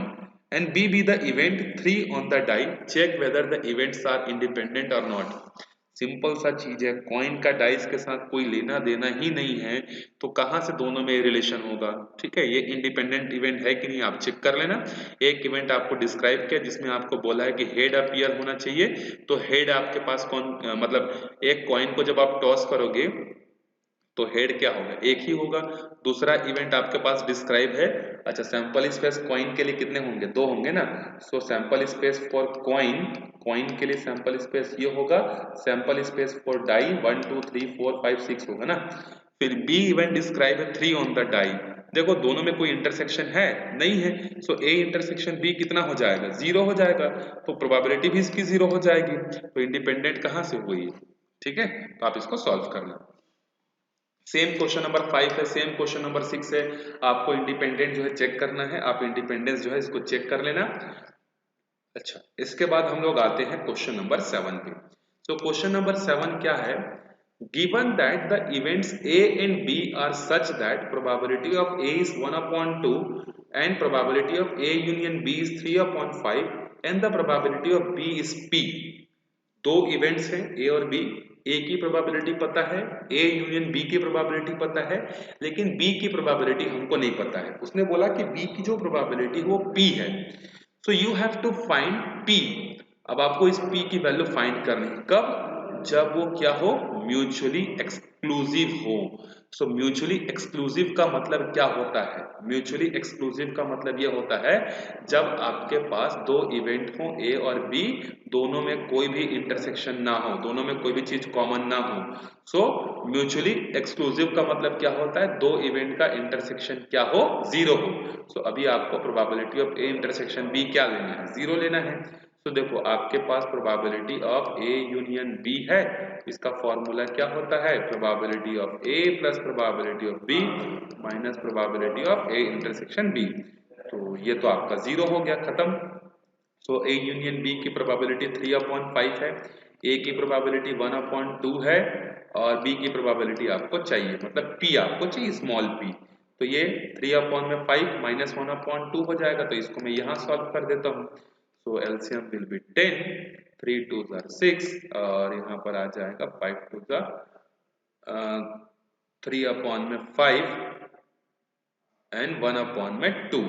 and B be the event 3 on the die, check whether the events are independent or not. Simple सा चीज है, कॉइन का डाइस के साथ कोई लेना देना ही नहीं है, तो कहां से दोनों में रिलेशन होगा? ठीक है, ये इंडिपेंडेंट इवेंट है कि नहीं आप चेक कर लेना। एक इवेंट आपको डिस्क्राइब किया जिसमें आपको बोला है कि हेड अपीयर होना चाहिए, तो हेड आपके पास मतलब एक कॉइन को जब आप टॉस करोगे तो हेड क्या होगा? एक ही होगा। दूसरा इवेंट आपके पास डिस्क्राइब है, अच्छा सैंपल स्पेस कॉइन के लिए कितने होंगे? 2 होंगे ना। So sample space for coin, coin के लिए सैंपल स्पेस ये होगा। सैंपल स्पेस फॉर डाई 1 2 3 4 5 6 होगा ना। फिर बी इवेंट डिस्क्राइब है 3 ऑन द डाई। देखो दोनों में कोई इंटरसेक्शन है नहीं है, सो ए इंटरसेक्शन बी कितना हो जाएगा? 0 हो जाएगा। तो प्रोबेबिलिटी भी इसकी 0 हो जाएगी। तो इंडिपेंडेंट कहां से हुई? ठीक है, तो आप इसको सॉल्व करना। सेम क्वेश्चन नंबर 5 है, सेम क्वेश्चन नंबर 6 है। आपको इंडिपेंडेंट जो है चेक करना है, आप इंडिपेंडेंस जो है इसको चेक कर लेना। अच्छा, इसके बाद हम लोग आते हैं क्वेश्चन नंबर 7 पे। तो क्वेश्चन नंबर 7 क्या है? Given that the events A and B are such that probability of A is 1/2 and probability of A union B is 3/5 and the probability of B is P. दो events हैं A और B, A की probability पता है, A union B की probability पता है, लेकिन बी की प्रोबेबिलिटी हमको नहीं पता है। उसने बोला कि बी की जो प्रोबेबिलिटी है वो पी है, so you have to find P. अब आपको इस पी की वैल्यू फाइंड करनी है, कब? जब वो क्या हो? म्यूचुअली एक्सक्लूसिव हो। सो म्यूचुअली एक्सक्लूसिव का मतलब क्या होता है? म्यूचुअली एक्सक्लूसिव का मतलब ये होता है जब आपके पास दो इवेंट हो ए और बी, दोनों में कोई भी इंटरसेक्शन ना हो, दोनों में कोई भी चीज कॉमन ना हो। सो म्यूचुअली एक्सक्लूसिव का मतलब क्या होता है? दो इवेंट का इंटरसेक्शन क्या हो? 0 हो। सो अभी आपको probability of A intersection B क्या लेना है? 0 लेना है। तो देखो आपके पास probability of A union B है, इसका फॉर्मूला क्या होता है? Probability of A plus probability of B minus probability of A intersection B. तो ये तो आपका 0 हो गया, खत्म। सो ए यूनियन बी की प्रोबेबिलिटी 3/5 है, ए की प्रोबेबिलिटी 1/2 है और बी की प्रोबेबिलिटी आपको चाहिए, मतलब पी आपको चाहिए, स्मॉल पी। तो ये 3/5 माइनस 1/2 हो जाएगा, तो इसको मैं यहाँ सॉल्व कर देता हूँ। सो एलसीएम विल बी 10, 3 2 आर 6 और यहाँ पर आ जाएगा 5 2 3/5 एंड 1/2।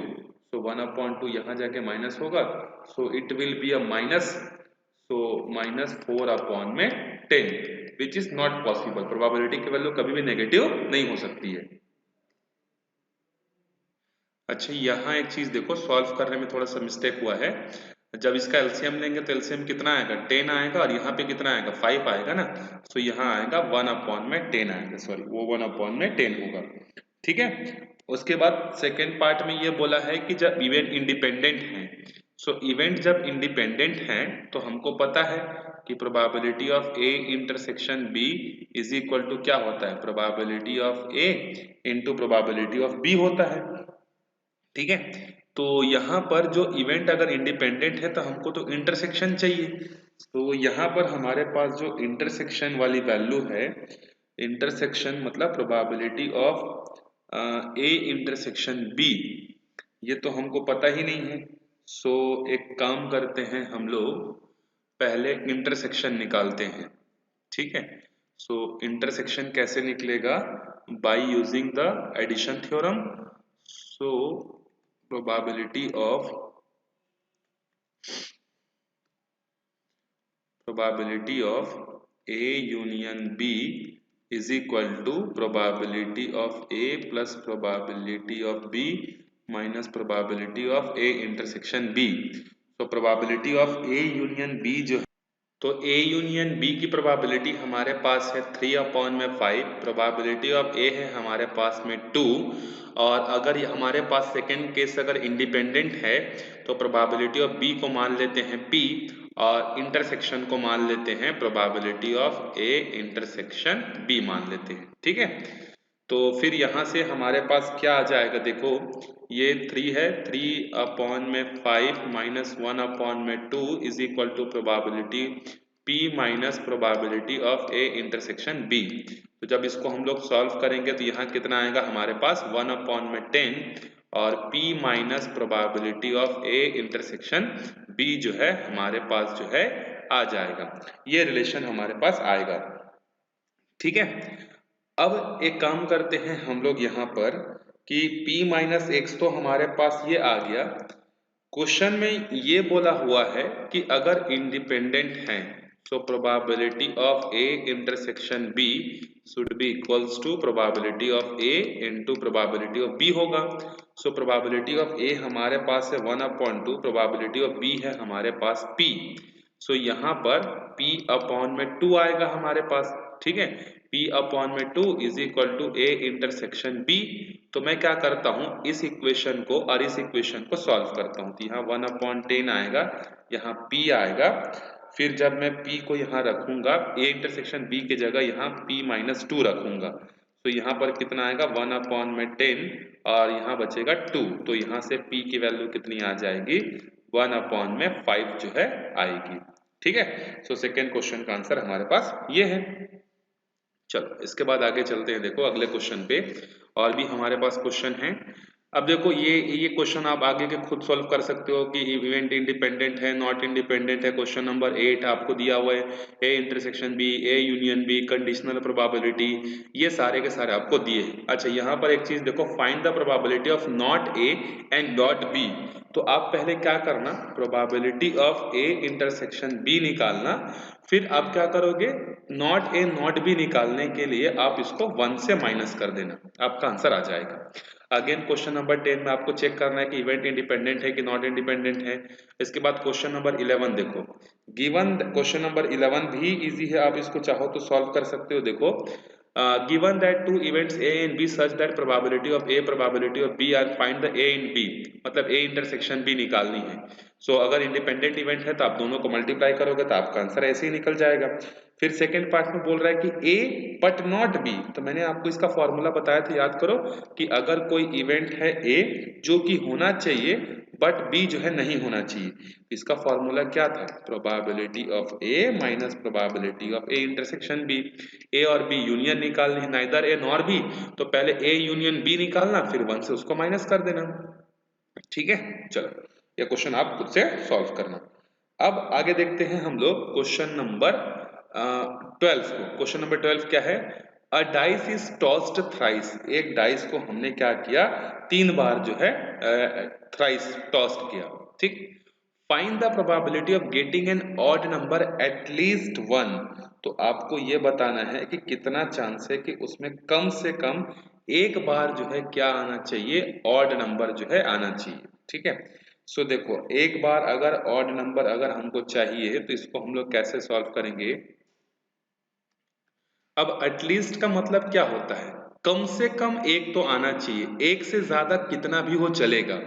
सो 1/2 यहाँ जाके माइनस होगा, so it will be a minus, so -4/10 which is not possible. Probability की वैल्यू कभी भी नेगेटिव नहीं हो सकती है। अच्छा, यहाँ एक चीज देखो, सॉल्व करने में थोड़ा सा मिस्टेक हुआ है। जब इसका एलसीएम लेंगे तो एलसीएम कितना आएगा, 10 आएगा, और यहाँ पे कितना आएगा, 5 आएगा ना। तो यहाँ आएगा 1/10 आएगा, सॉरी वो 1/10 होगा। ठीक है। उसके बाद सेकेंड पार्ट में ये बोला है कि जब इवेंट इंडिपेंडेंट है, सो इवेंट जब इंडिपेंडेंट है तो हमको पता है कि probability of A intersection B is equal to क्या होता है, probability of A into probability of B होता है। ठीक है। तो यहाँ पर जो इवेंट अगर इंडिपेंडेंट है तो हमको तो इंटरसेक्शन चाहिए। तो यहाँ पर हमारे पास जो इंटरसेक्शन वाली वैल्यू है, इंटरसेक्शन मतलब probability of A intersection B, ये तो हमको पता ही नहीं है। सो एक काम करते हैं हम लोग, पहले इंटरसेक्शन निकालते हैं। ठीक है। सो इंटरसेक्शन कैसे निकलेगा, by using the addition theorem. So probability of A union B is equal to probability of A plus probability of B minus probability of A intersection B। तो probability of A union B जो है, तो A union B की probability हमारे पास है 3/5, probability of A है हमारे पास में 2, और अगर ये हमारे पास सेकेंड केस अगर इंडिपेंडेंट है तो प्रोबेबिलिटी ऑफ B को मान लेते हैं P, और इंटरसेक्शन को मान लेते हैं probability of A intersection B मान लेते हैं। ठीक है। तो फिर यहाँ से हमारे पास क्या आ जाएगा, देखो ये 3 है, 3/5 minus 1/2 is equal to probability P minus probability of A intersection B। तो जब इसको हम लोग सॉल्व करेंगे तो यहाँ कितना आएगा हमारे पास 1/10, और P minus probability of A intersection B जो है हमारे पास जो है आ जाएगा। ये रिलेशन हमारे पास आएगा। ठीक है। अब एक काम करते हैं हम लोग यहाँ पर कि P माइनस एक्स तो हमारे पास ये आ गया। क्वेश्चन में ये बोला हुआ है कि अगर इंडिपेंडेंट हैं तो probability of A intersection B should be equals to probability of A into probability of B होगा। सो प्रोबेबिलिटी ऑफ A हमारे पास है 1/2, प्रोबेबिलिटी ऑफ B है हमारे पास P। सो यहाँ पर P/2 आएगा हमारे पास। ठीक है। P/2 is equal to A intersection B। तो मैं क्या करता हूँ, इस इक्वेशन को और इस इक्वेशन को सॉल्व करता हूँ। तो यहाँ 1/10 आएगा, यहाँ P आएगा, फिर जब मैं P को यहाँ रखूंगा A इंटरसेक्शन B की जगह यहाँ P-2 रखूंगा, तो यहाँ पर कितना आएगा 1/10 और यहाँ बचेगा 2। तो यहाँ से P की वैल्यू कितनी आ जाएगी, 1/5 जो है आएगी। ठीक है। सो सेकेंड क्वेश्चन का आंसर हमारे पास ये है। चलो इसके बाद आगे चलते हैं, देखो अगले क्वेश्चन पे, और भी हमारे पास क्वेश्चन है। अब देखो ये क्वेश्चन आप आगे के खुद सॉल्व कर सकते हो कि इवेंट इंडिपेंडेंट है, नॉट इंडिपेंडेंट है। क्वेश्चन नंबर 8 आपको दिया हुआ है, A intersection B, A union B, conditional probability, ये सारे के सारे आपको दिए हैं। अच्छा, यहाँ पर एक चीज देखो, find the probability of not A and not B. तो आप पहले क्या करना, probability of A intersection B निकालना, फिर आप क्या करोगे, नॉट ए नॉट बी निकालने के लिए आप इसको 1 से माइनस कर देना, आपका आंसर आ जाएगा। अगेन क्वेश्चन नंबर 10 में आपको चेक करना है कि इवेंट इंडिपेंडेंट है कि नॉट इंडिपेंडेंट है। इसके बाद क्वेश्चन नंबर 11 देखो, गिवन क्वेश्चन नंबर 11 भी इजी है, आप इसको चाहो तो सॉल्व कर सकते हो। देखो given that two events A and B such that probability of A probability of B are find the A in B, मतलब A इंटरसेक्शन B निकालनी है। सो अगर इंडिपेंडेंट इवेंट है तो आप दोनों को मल्टीप्लाई करोगे तो आपका आंसर ऐसे ही निकल जाएगा। फिर सेकेंड पार्ट में बोल रहा है कि ए बट नॉट बी, तो मैंने आपको इसका फॉर्मूला बताया था, याद करो कि अगर कोई इवेंट है ए जो कि होना चाहिए बट बी जो है नहीं होना चाहिए, इसका फॉर्मूला क्या था, probability of A minus probability of A intersection B. A और बी यूनियन निकालनी है, नाइदर ए नॉर बी, तो पहले ए यूनियन बी निकालना, फिर 1 से उसको माइनस कर देना। ठीक है, चलो ये क्वेश्चन आप खुद से सॉल्व करना। अब आगे देखते हैं हम लोग क्वेश्चन नंबर 12 को। क्वेश्चन नंबर 12 क्या है, अ डाइस इज टॉस्ड थ्राइस, एक डाइस को हमने क्या किया, 3 बार जो है थ्राइस टॉस्ड किया। ठीक, find the probability of getting an odd number at least 1, तो आपको ये बताना है कि कितना चांस है कि उसमें कम से कम एक बार जो है क्या आना चाहिए, ऑड नंबर जो है आना चाहिए। ठीक है, सो देखो एक बार अगर ऑड नंबर अगर हमको चाहिए तो इसको हम लोग कैसे सॉल्व करेंगे। अब एटलीस्ट का मतलब क्या होता है, कम से कम एक तो आना चाहिए, एक से ज्यादा कितना भी हो चलेगा।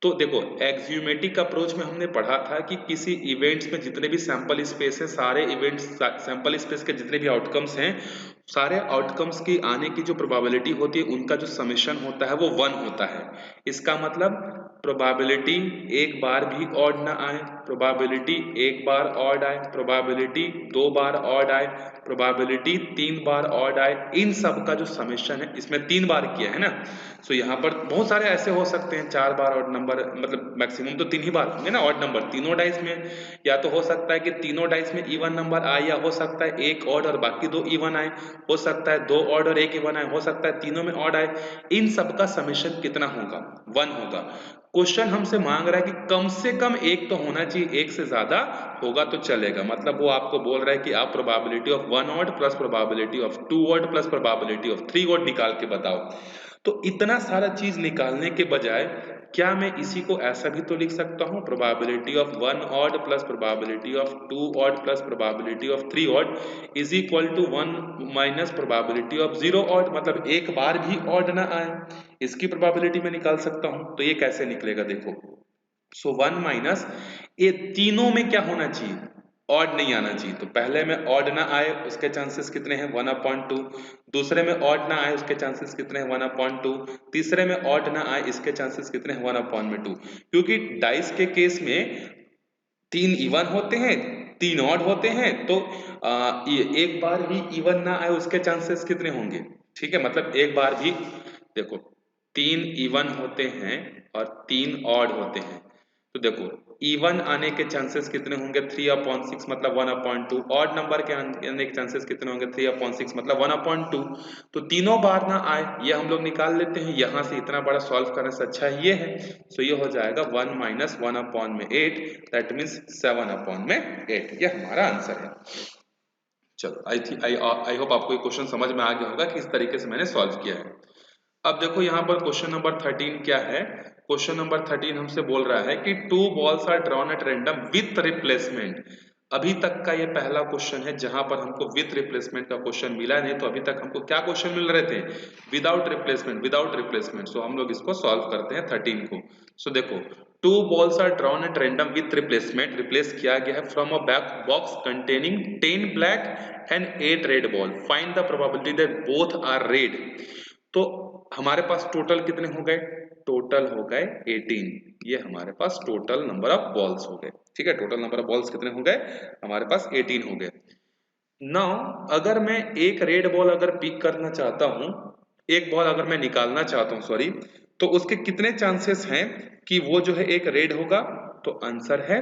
तो देखो एक्सियोमेटिक अप्रोच में हमने पढ़ा था कि किसी इवेंट्स में जितने भी सैंपल स्पेस है, सारे इवेंट्स सैंपल स्पेस के जितने भी आउटकम्स हैं, सारे आउटकम्स की आने की जो प्रोबेबिलिटी होती है उनका जो समेशन होता है वो 1 होता है। इसका मतलब प्रोबेबिलिटी एक बार भी ऑड ना आए, प्रोबेबिलिटी एक बार ऑड आए, प्रोबेबिलिटी 2 बार ऑड आए, प्रोबेबिलिटी 3 बार ऑड आए, इन सब का जो समेशन है, इसमें 3 बार किया है ना, सो यहाँ पर बहुत सारे ऐसे हो सकते हैं 4 बार ऑड नंबर, मतलब मैक्सिमम तो 3 ही बार होंगे ना ऑड नंबर तीनों डाइस में, या तो हो सकता है कि तीनों डाइस में इवन नंबर आए, या हो सकता है एक ऑड और बाकी 2 इवन आए, हो सकता है 2 ऑड और 1 इवन आए, हो सकता है तीनों में ऑड आए, इन सब का समेशन कितना होगा, 1 होगा। क्वेश्चन हमसे मांग रहा है कि कम से कम एक तो होना चाहिए, एक से ज्यादा होगा तो चलेगा, मतलब वो आपको बोल रहा है कि आप probability of 1 odd plus probability of 2 odd plus probability of 3 odd निकाल के बताओ। तो इतना सारा चीज निकालने के बजाय क्या मैं इसी को ऐसा भी तो लिख सकता हूं, probability of 1 odd plus probability of 2 odd plus probability of 3 odd is equal to 1 minus probability of 0 odd, मतलब एक बार भी ऑड ना आए, इसकी प्रोबेबिलिटी मैं निकाल सकता हूं। तो ये कैसे निकलेगा देखो, सो 1 माइनस, ये तीनों में क्या होना चाहिए, ऑड नहीं आना चाहिए, तो पहले में ऑड ना आए उसके चांसेस कितने हैं 1/2, दूसरे में ऑड ना आए उसके चांसेस कितने हैं 1/2, तीसरे में ऑड ना आए इसके चांसेस कितने हैं 1/2, क्योंकि डाइस के केस में 3 इवन होते हैं 3 ऑड होते हैं, तो एक बार भी इवन ना आए उसके चांसेस कितने होंगे। ठीक है, मतलब एक बार भी देखो 3 इवन होते हैं और 3 ऑड होते हैं, तो देखो इवन आने के चांसेस कितने होंगे 3/6 मतलब 1/2, ऑड नंबर के आने के चांसेस कितने होंगे 3/6 मतलब 1/2, तो तीनों बार ना आए ये हम लोग निकाल लेते हैं, यहां से इतना बड़ा सॉल्व करने से अच्छा ये है, सो ये हो जाएगा 1 माइनस 1/8, दैट मीन्स 7/8, ये हमारा आंसर है। चलो आई होप आपको ये क्वेश्चन समझ में आ गया होगा कि इस तरीके से मैंने सॉल्व किया है। अब देखो यहाँ पर क्वेश्चन नंबर 13 क्या है, क्वेश्चन नंबर 13 हमसे बोल रहा है कि 2 balls are drawn at random with replacement. अभी तक का ये पहला क्वेश्चन है जहां पर हमको विथ रिप्लेसमेंट का क्वेश्चन मिला, नहीं तो अभी तक हमको क्या क्वेश्चन मिल रहे थे, विदाउट रिप्लेसमेंट, विदाउट रिप्लेसमेंट। सो हम लोग इसको सॉल्व करते हैं 13 को। सो देखो 2 balls are drawn at random with replacement, replace किया गया है from a box containing 10 black and 8 red ball, find the probability that both are red. तो हमारे पास टोटल कितने हो गए, टोटल हो गए 18, ये हमारे पास टोटल नंबर ऑफ बॉल्स हो गए। ठीक है, टोटल नंबर ऑफ बॉल्स कितने हो गए, हमारे पास 18 हो गए। नाउ अगर मैं एक रेड बॉल अगर पिक करना चाहता हूं, एक बॉल अगर मैं निकालना चाहता हूं सॉरी, तो उसके कितने चांसेस हैं कि वो जो है एक रेड होगा, तो आंसर है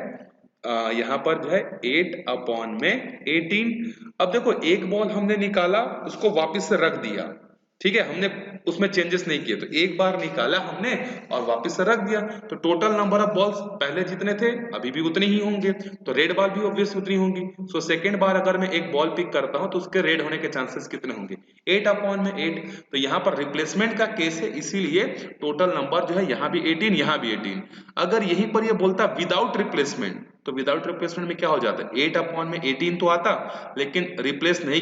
यहाँ पर जो है 8/18। अब देखो एक बॉल हमने निकाला उसको वापस से रख दिया, ठीक है, हमने उसमें चेंजेस नहीं किए, तो एक बार निकाला हमने और वापस से रख दिया, तो टोटल नंबर ऑफ बॉल्स पहले जितने थे अभी भी उतने ही होंगे, तो रेड बॉल भी ऑब्वियस उतनी होंगी। सो सेकंड बार अगर मैं एक बॉल पिक करता हूं तो उसके रेड होने के चांसेस कितने होंगे 8/8। तो यहाँ पर रिप्लेसमेंट का केस है, इसीलिए टोटल नंबर जो है यहाँ भी 18 यहाँ भी 18। अगर यहीं पर ये बोलता विदाउट रिप्लेसमेंट, तो विदाउट रिप्लेसमेंट में क्या हो जाता है 8/18 तो आता, लेकिन रिप्लेस नहीं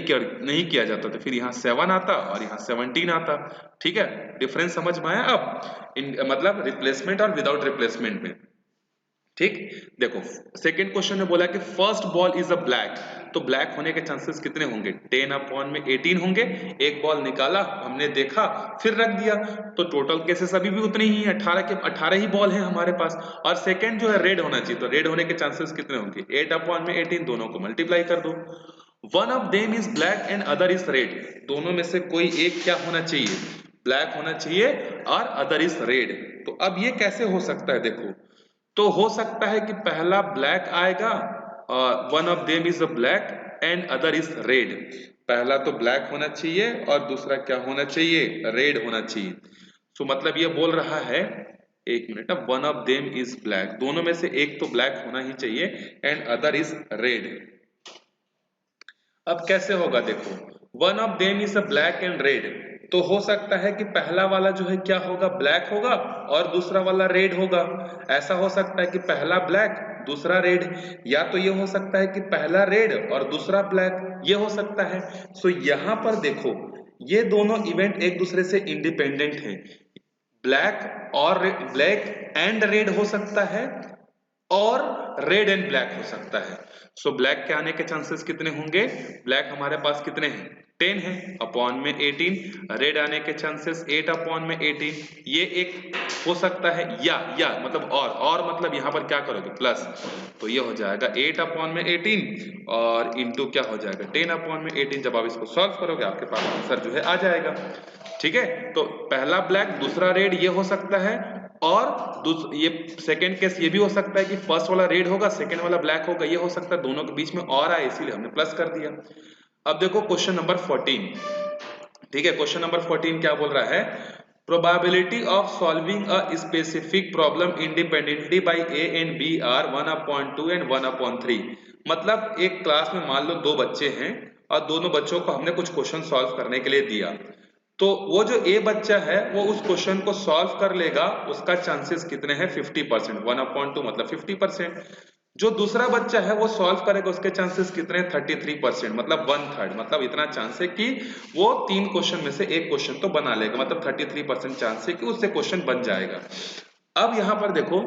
किया जाता, तो फिर यहाँ 7 आता और यहाँ 17 आता। ठीक है, डिफरेंस समझ में आया अब मतलब रिप्लेसमेंट और विदाउट रिप्लेसमेंट में। ठीक, देखो सेकंड क्वेश्चन में बोला कि first ball is a black, तो ब्लैक होने के चांसेस कितने होंगे? 10/18 होंगे। एक बॉल निकाला, हमने देखा, फिर रख दिया, तो टोटल केसेस अभी भी उतने ही हैं, 18 के 18 ही बॉल हैं हमारे पास। और सेकंड जो है रेड होना चाहिए, तो रेड होने के चांसेस कितने होंगे? 8/18, दोनों को मल्टीप्लाई कर दो। One of them is black and other is red, दोनों में से कोई एक क्या होना चाहिए? ब्लैक होना चाहिए और अदर इज रेड। तो अब ये कैसे हो सकता है? देखो, तो हो सकता है कि पहला ब्लैक आएगा, one of them is a black and other is red. पहला तो ब्लैक होना चाहिए और दूसरा क्या होना चाहिए? रेड होना चाहिए। सो मतलब ये बोल रहा है, एक मिनट, अब one of them is black, दोनों में से एक तो ब्लैक होना ही चाहिए, एंड अदर इज रेड। अब कैसे होगा? देखो, one of them is a black and red, तो हो सकता है कि पहला वाला जो है क्या होगा? ब्लैक होगा और दूसरा वाला रेड होगा। ऐसा हो सकता है कि पहला ब्लैक दूसरा रेड, या तो ये हो सकता है कि पहला रेड और दूसरा ब्लैक, ये हो सकता है। सो यहां पर देखो, ये दोनों इवेंट एक दूसरे से इंडिपेंडेंट हैं। ब्लैक एंड रेड हो सकता है और रेड एंड ब्लैक हो सकता है। सो ब्लैक के आने के चांसेस कितने होंगे? ब्लैक हमारे पास कितने हैं? 10 है, अपॉन में 18। रेड आने के चांसेस 8/18, ये एक हो सकता है, या मतलब और मतलब यहाँ पर क्या करोगे? प्लस, तो ये हो जाएगा 8/18 और इंटू क्या हो जाएगा? 10/18। जब आप इसको सॉल्व करोगे आपके पास आंसर जो है आ जाएगा। ठीक है, तो पहला ब्लैक दूसरा रेड ये हो सकता है, और ये सेकंड केस ये भी हो सकता है कि फर्स्ट वाला रेड होगा, सेकंड वाला ब्लैक होगा, ये हो सकता है। दोनों के बीच में और आए, इसीलिए हमने प्लस कर दिया। अब देखो क्वेश्चन नंबर 14। ठीक है, क्वेश्चन नंबर 14 क्या बोल रहा है? Probability of solving a specific problem independently by A and B are 1/2 and 1/3। मतलब एक क्लास में मान लो दो बच्चे हैं और दोनों बच्चों को हमने कुछ क्वेश्चन सॉल्व करने के लिए दिया, तो वो जो ए बच्चा है वो उस क्वेश्चन को सॉल्व कर लेगा, उसका चांसेस कितने हैं? 50%। 1/2 मतलब 50%। जो दूसरा बच्चा है वो सॉल्व करेगा, उसके चांसेस कितने? 33%, मतलब 1/3। मतलब इतना चांस है कि वो 3 क्वेश्चन में से एक क्वेश्चन तो बना लेगा, मतलब 33% चांस है कि उससे क्वेश्चन बन जाएगा। अब यहां पर देखो,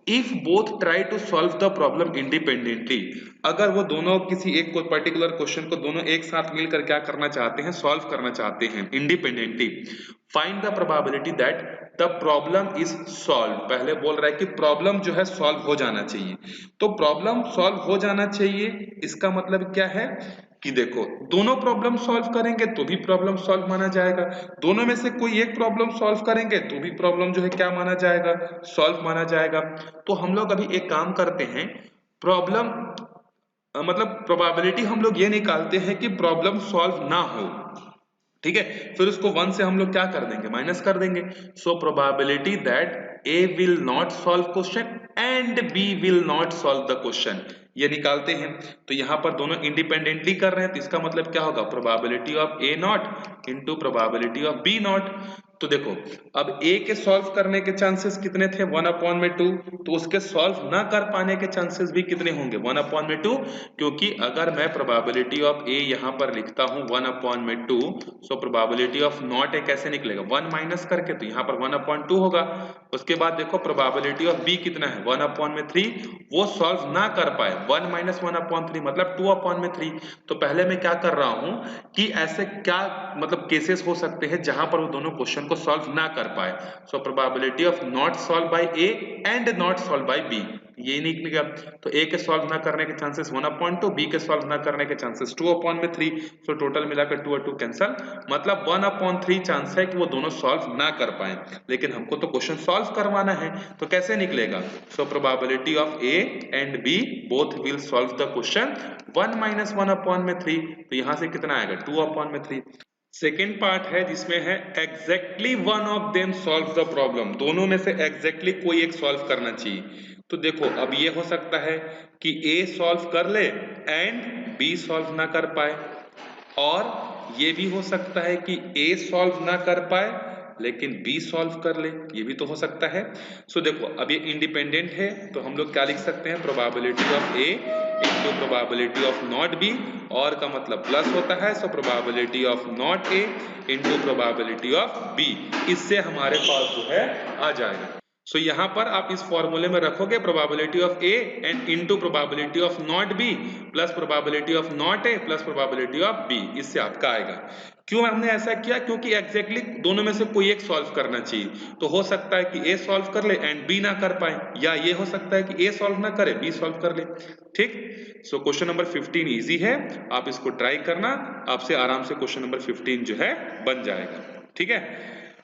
if both try to solve the problem independently, अगर वो दोनों किसी एक को पर्टिकुलर क्वेश्चन को दोनों एक साथ मिलकर क्या करना चाहते हैं? सॉल्व करना चाहते हैं independently. Find the probability that the problem is solve. पहले बोल रहा है कि प्रॉब्लम जो है सॉल्व हो जाना चाहिए, तो प्रॉब्लम सॉल्व हो जाना चाहिए, इसका मतलब क्या है कि देखो, दोनों प्रॉब्लम सॉल्व करेंगे तो भी प्रॉब्लम सॉल्व माना जाएगा, दोनों में से कोई एक प्रॉब्लम सॉल्व करेंगे तो भी प्रॉब्लम जो है क्या माना जाएगा? सॉल्व माना जाएगा। तो हम लोग अभी एक काम करते हैं, प्रॉब्लम मतलब प्रोबेबिलिटी हम लोग ये निकालते हैं कि प्रॉब्लम सॉल्व ना हो। ठीक है, फिर उसको 1 से हम लोग क्या कर देंगे? माइनस कर देंगे। So probability that A will not solve question and B will not solve the question, ये निकालते हैं। तो यहाँ पर दोनों इंडिपेंडेंटली कर रहे हैं, तो इसका मतलब क्या होगा? Probability of A not into probability of B not. तो देखो, अब ए के सॉल्व करने के चांसेस कितने थे? 1/2, तो उसके सॉल्व ना कर पाने के चांसेस भी कितने होंगे? 1/2, क्योंकि अगर मैं प्रोबेबिलिटी ऑफ ए यहाँ पर लिखता हूँ 1/2, सो प्रोबेबिलिटी ऑफ नॉट ए कैसे निकलेगा? 1 माइनस करके, तो यहाँ पर 1/2 होगा। उसके बाद देखो प्रोबेबिलिटी ऑफ बी कितना है? 1/3, वो सॉल्व ना कर पाए, 1 माइनस 1/3 मतलब 2/3। तो पहले मैं क्या कर रहा हूँ कि ऐसे क्या मतलब केसेस हो सकते हैं जहां पर वो दोनों क्वेश्चन को सॉल्व ना कर पाए। So probability of not solve by A and not solve by B, ये नहीं निकलेगा। तो ए के सॉल्व ना करने के चांसेस 1/2, बी के सॉल्व ना करने के चांसेस 2/3। सो टोटल मिलाकर 2 और 2 कैंसल, मतलब 1/3 चांस है कि वो दोनों सॉल्व ना कर पाए। लेकिन हमको तो क्वेश्चन सॉल्व करवाना है, तो कैसे निकलेगा? So probability of A and B both will solve the question 1 minus 1/3, तो यहां से कितना आएगा? 2/3। सेकेंड पार्ट है जिसमें है exactly one of them solve the problem, दोनों में से एग्जैक्टली कोई एक सॉल्व करना चाहिए। तो देखो, अब ये हो सकता है कि ए सॉल्व कर ले एंड बी सॉल्व ना कर पाए, और ये भी हो सकता है कि ए सॉल्व ना कर पाए लेकिन बी सॉल्व कर ले, ये भी तो हो सकता है। सो देखो, अब ये इंडिपेंडेंट है, तो हम लोग क्या लिख सकते हैं? Probability of A into probability of not B, और का मतलब प्लस होता है, so probability of not A into probability of B, इससे हमारे पास जो है आ जाएगा। सो यहाँ पर आप इस फॉर्मूले में रखोगे probability of A and into probability of not B plus probability of not A plus probability of B, इससे आपका आएगा। क्यों हमने ऐसा किया? क्योंकि एग्जैक्टली दोनों में से कोई एक सॉल्व करना चाहिए। तो हो सकता है कि ए सॉल्व कर ले एंड बी ना कर पाए, या ये हो सकता है कि ए सॉल्व ना करे बी सॉल्व कर ले। ठीक, सो क्वेश्चन नंबर 15 इजी है, आप इसको ट्राई करना, आपसे आराम से क्वेश्चन नंबर 15 जो है बन जाएगा। ठीक है,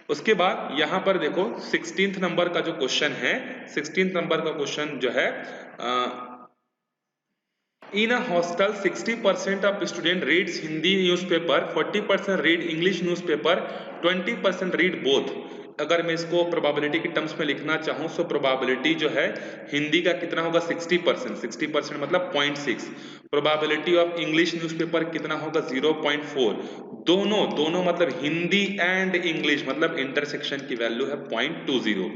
उसके बाद यहां पर देखो 16th नंबर का जो क्वेश्चन है, 16th नंबर का क्वेश्चन जो है, in a hostel 60% of student reads Hindi newspaper, 40% read English newspaper, 20% read both। अगर मैं इसको प्रोबेबिलिटी की टर्म्स में लिखना चाहूं तो प्रोबेबिलिटी जो है हिंदी का कितना होगा 60%, 60% मतलब 0.6। प्रोबेबिलिटी ऑफ इंग्लिश न्यूज़पेपर कितना होगा 0.4। दोनों मतलब हिंदी एंड इंग्लिश मतलब इंटरसेक्शन की वैल्यू है 0.20।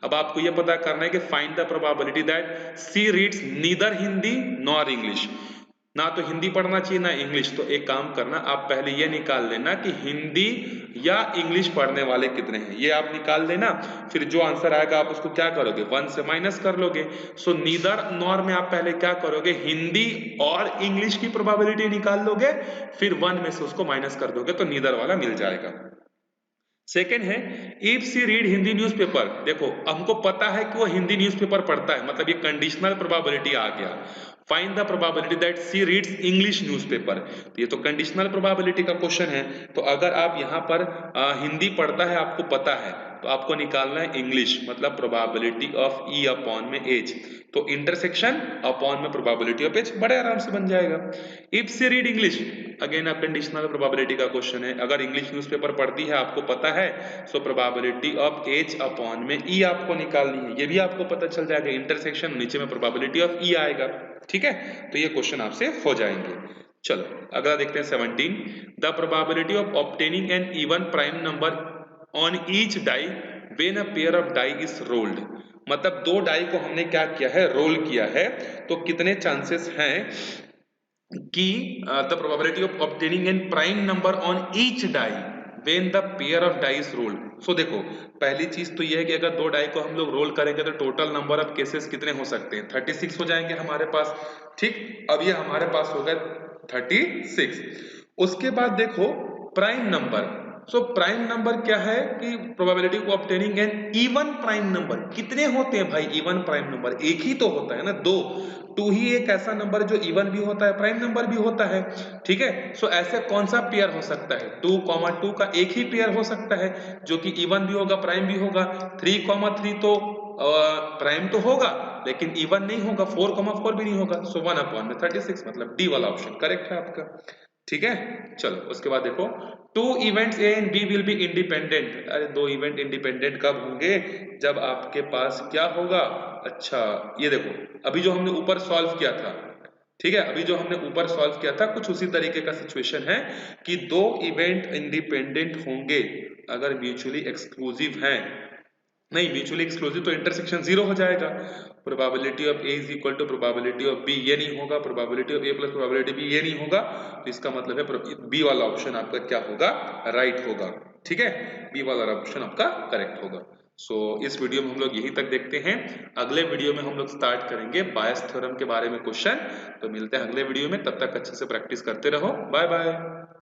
अब आपको यह पता करना है कि find the probability that she reads neither Hindi nor English, ना तो हिंदी पढ़ना चाहिए ना इंग्लिश। तो एक काम करना, आप पहले ये निकाल लेना कि हिंदी या इंग्लिश पढ़ने वाले कितने हैं, ये आप निकाल लेना। फिर जो आंसर आएगा आप उसको क्या करोगे 1 से माइनस कर लोगे। सो नीदर नॉर में आप पहले क्या करोगे, हिंदी और इंग्लिश की प्रोबेबिलिटी निकाल लोगे, फिर 1 में से उसको माइनस कर दोगे तो नीदर वाला मिल जाएगा। सेकेंड है if she read Hindi newspaper, देखो हमको पता है कि वो हिंदी न्यूज़पेपर पढ़ता है, मतलब ये कंडीशनल प्रोबेबिलिटी आ गया। Find the probability that she reads English newspaper, तो ये तो कंडीशनल प्रोबेबिलिटी का क्वेश्चन है। तो अगर आप यहाँ पर हिंदी पढ़ता है आपको पता है, तो आपको निकालना है इंग्लिश, मतलब प्रोबेबिलिटी ऑफ ई अपॉन में एज, तो इंटरसेक्शन अपॉन में प्रोबेबिलिटी ऑफ एज, बड़े आराम से बन जाएगा। If she read English, again a conditional probability का क्वेश्चन है, अगर इंग्लिश न्यूज़पेपर पढ़ती है आपको पता है, so probability of H upon में ई आपको निकालनी है, ये भी आपको पता चल जाएगा, इंटरसेक्शन नीचे में प्रोबेबिलिटी ऑफ ई आएगा। ठीक है, तो ये क्वेश्चन आपसे हो जाएंगे। चलो अगला देखते हैं 17। The probability of obtaining an even prime number on each die when a pair of die is rolled, मतलब दो डाई को हमने क्या किया है, रोल किया है, तो कितने चांसेस हैं कि the probability of obtaining an prime number on each die when the pair of die is rolled. So देखो पहली चीज तो यह है कि अगर दो डाई को हम लोग रोल करेंगे तो टोटल नंबर ऑफ केसेस कितने हो सकते हैं, 36 हो जाएंगे हमारे पास। ठीक, अब ये हमारे पास हो गए 36। उसके बाद देखो prime number, so prime number क्या है कि probability of obtaining an even prime number, कितने होते हैं भाई इवन प्राइम नंबर, एक ही तो होता है ना, दो। टू ही एक ऐसा नंबर जो इवन भी होता है प्राइम नंबर भी होता है। ठीक है, सो ऐसे कौन सा पेयर हो सकता है, 2,2 का एक ही पेयर हो सकता है जो कि इवन भी होगा प्राइम भी होगा। 3,3 तो प्राइम तो होगा लेकिन इवन नहीं होगा, 4,4 भी नहीं होगा। सो 1/36 मतलब डी वाला ऑप्शन करेक्ट है आपका। ठीक है, चलो उसके बाद देखो two events A and B will be independent, अरे दो इवेंट इंडिपेंडेंट कब होंगे, जब आपके पास क्या होगा, अच्छा ये देखो अभी जो हमने ऊपर सॉल्व किया था, ठीक है, अभी जो हमने ऊपर सॉल्व किया था कुछ उसी तरीके का सिचुएशन है कि दो इवेंट इंडिपेंडेंट होंगे अगर म्यूचुअली एक्सक्लूसिव हैं, नहीं म्यूचुअली एक्सक्लूसिव तो इंटरसेक्शन 0 हो जाएगा। Probability of A is equal to probability of B, ये नहीं होगा, probability of A plus probability B, ये नहीं होगा, तो इसका मतलब है बी वाला ऑप्शन आपका क्या होगा, राइट होगा। ठीक है, बी वाला ऑप्शन आपका करेक्ट होगा। सो इस वीडियो में हम लोग यहीं तक देखते हैं, अगले वीडियो में हम लोग स्टार्ट करेंगे बायस थ्योरम के बारे में क्वेश्चन। तो मिलते हैं अगले वीडियो में, तब तक अच्छे से प्रैक्टिस करते रहो, बाय बाय।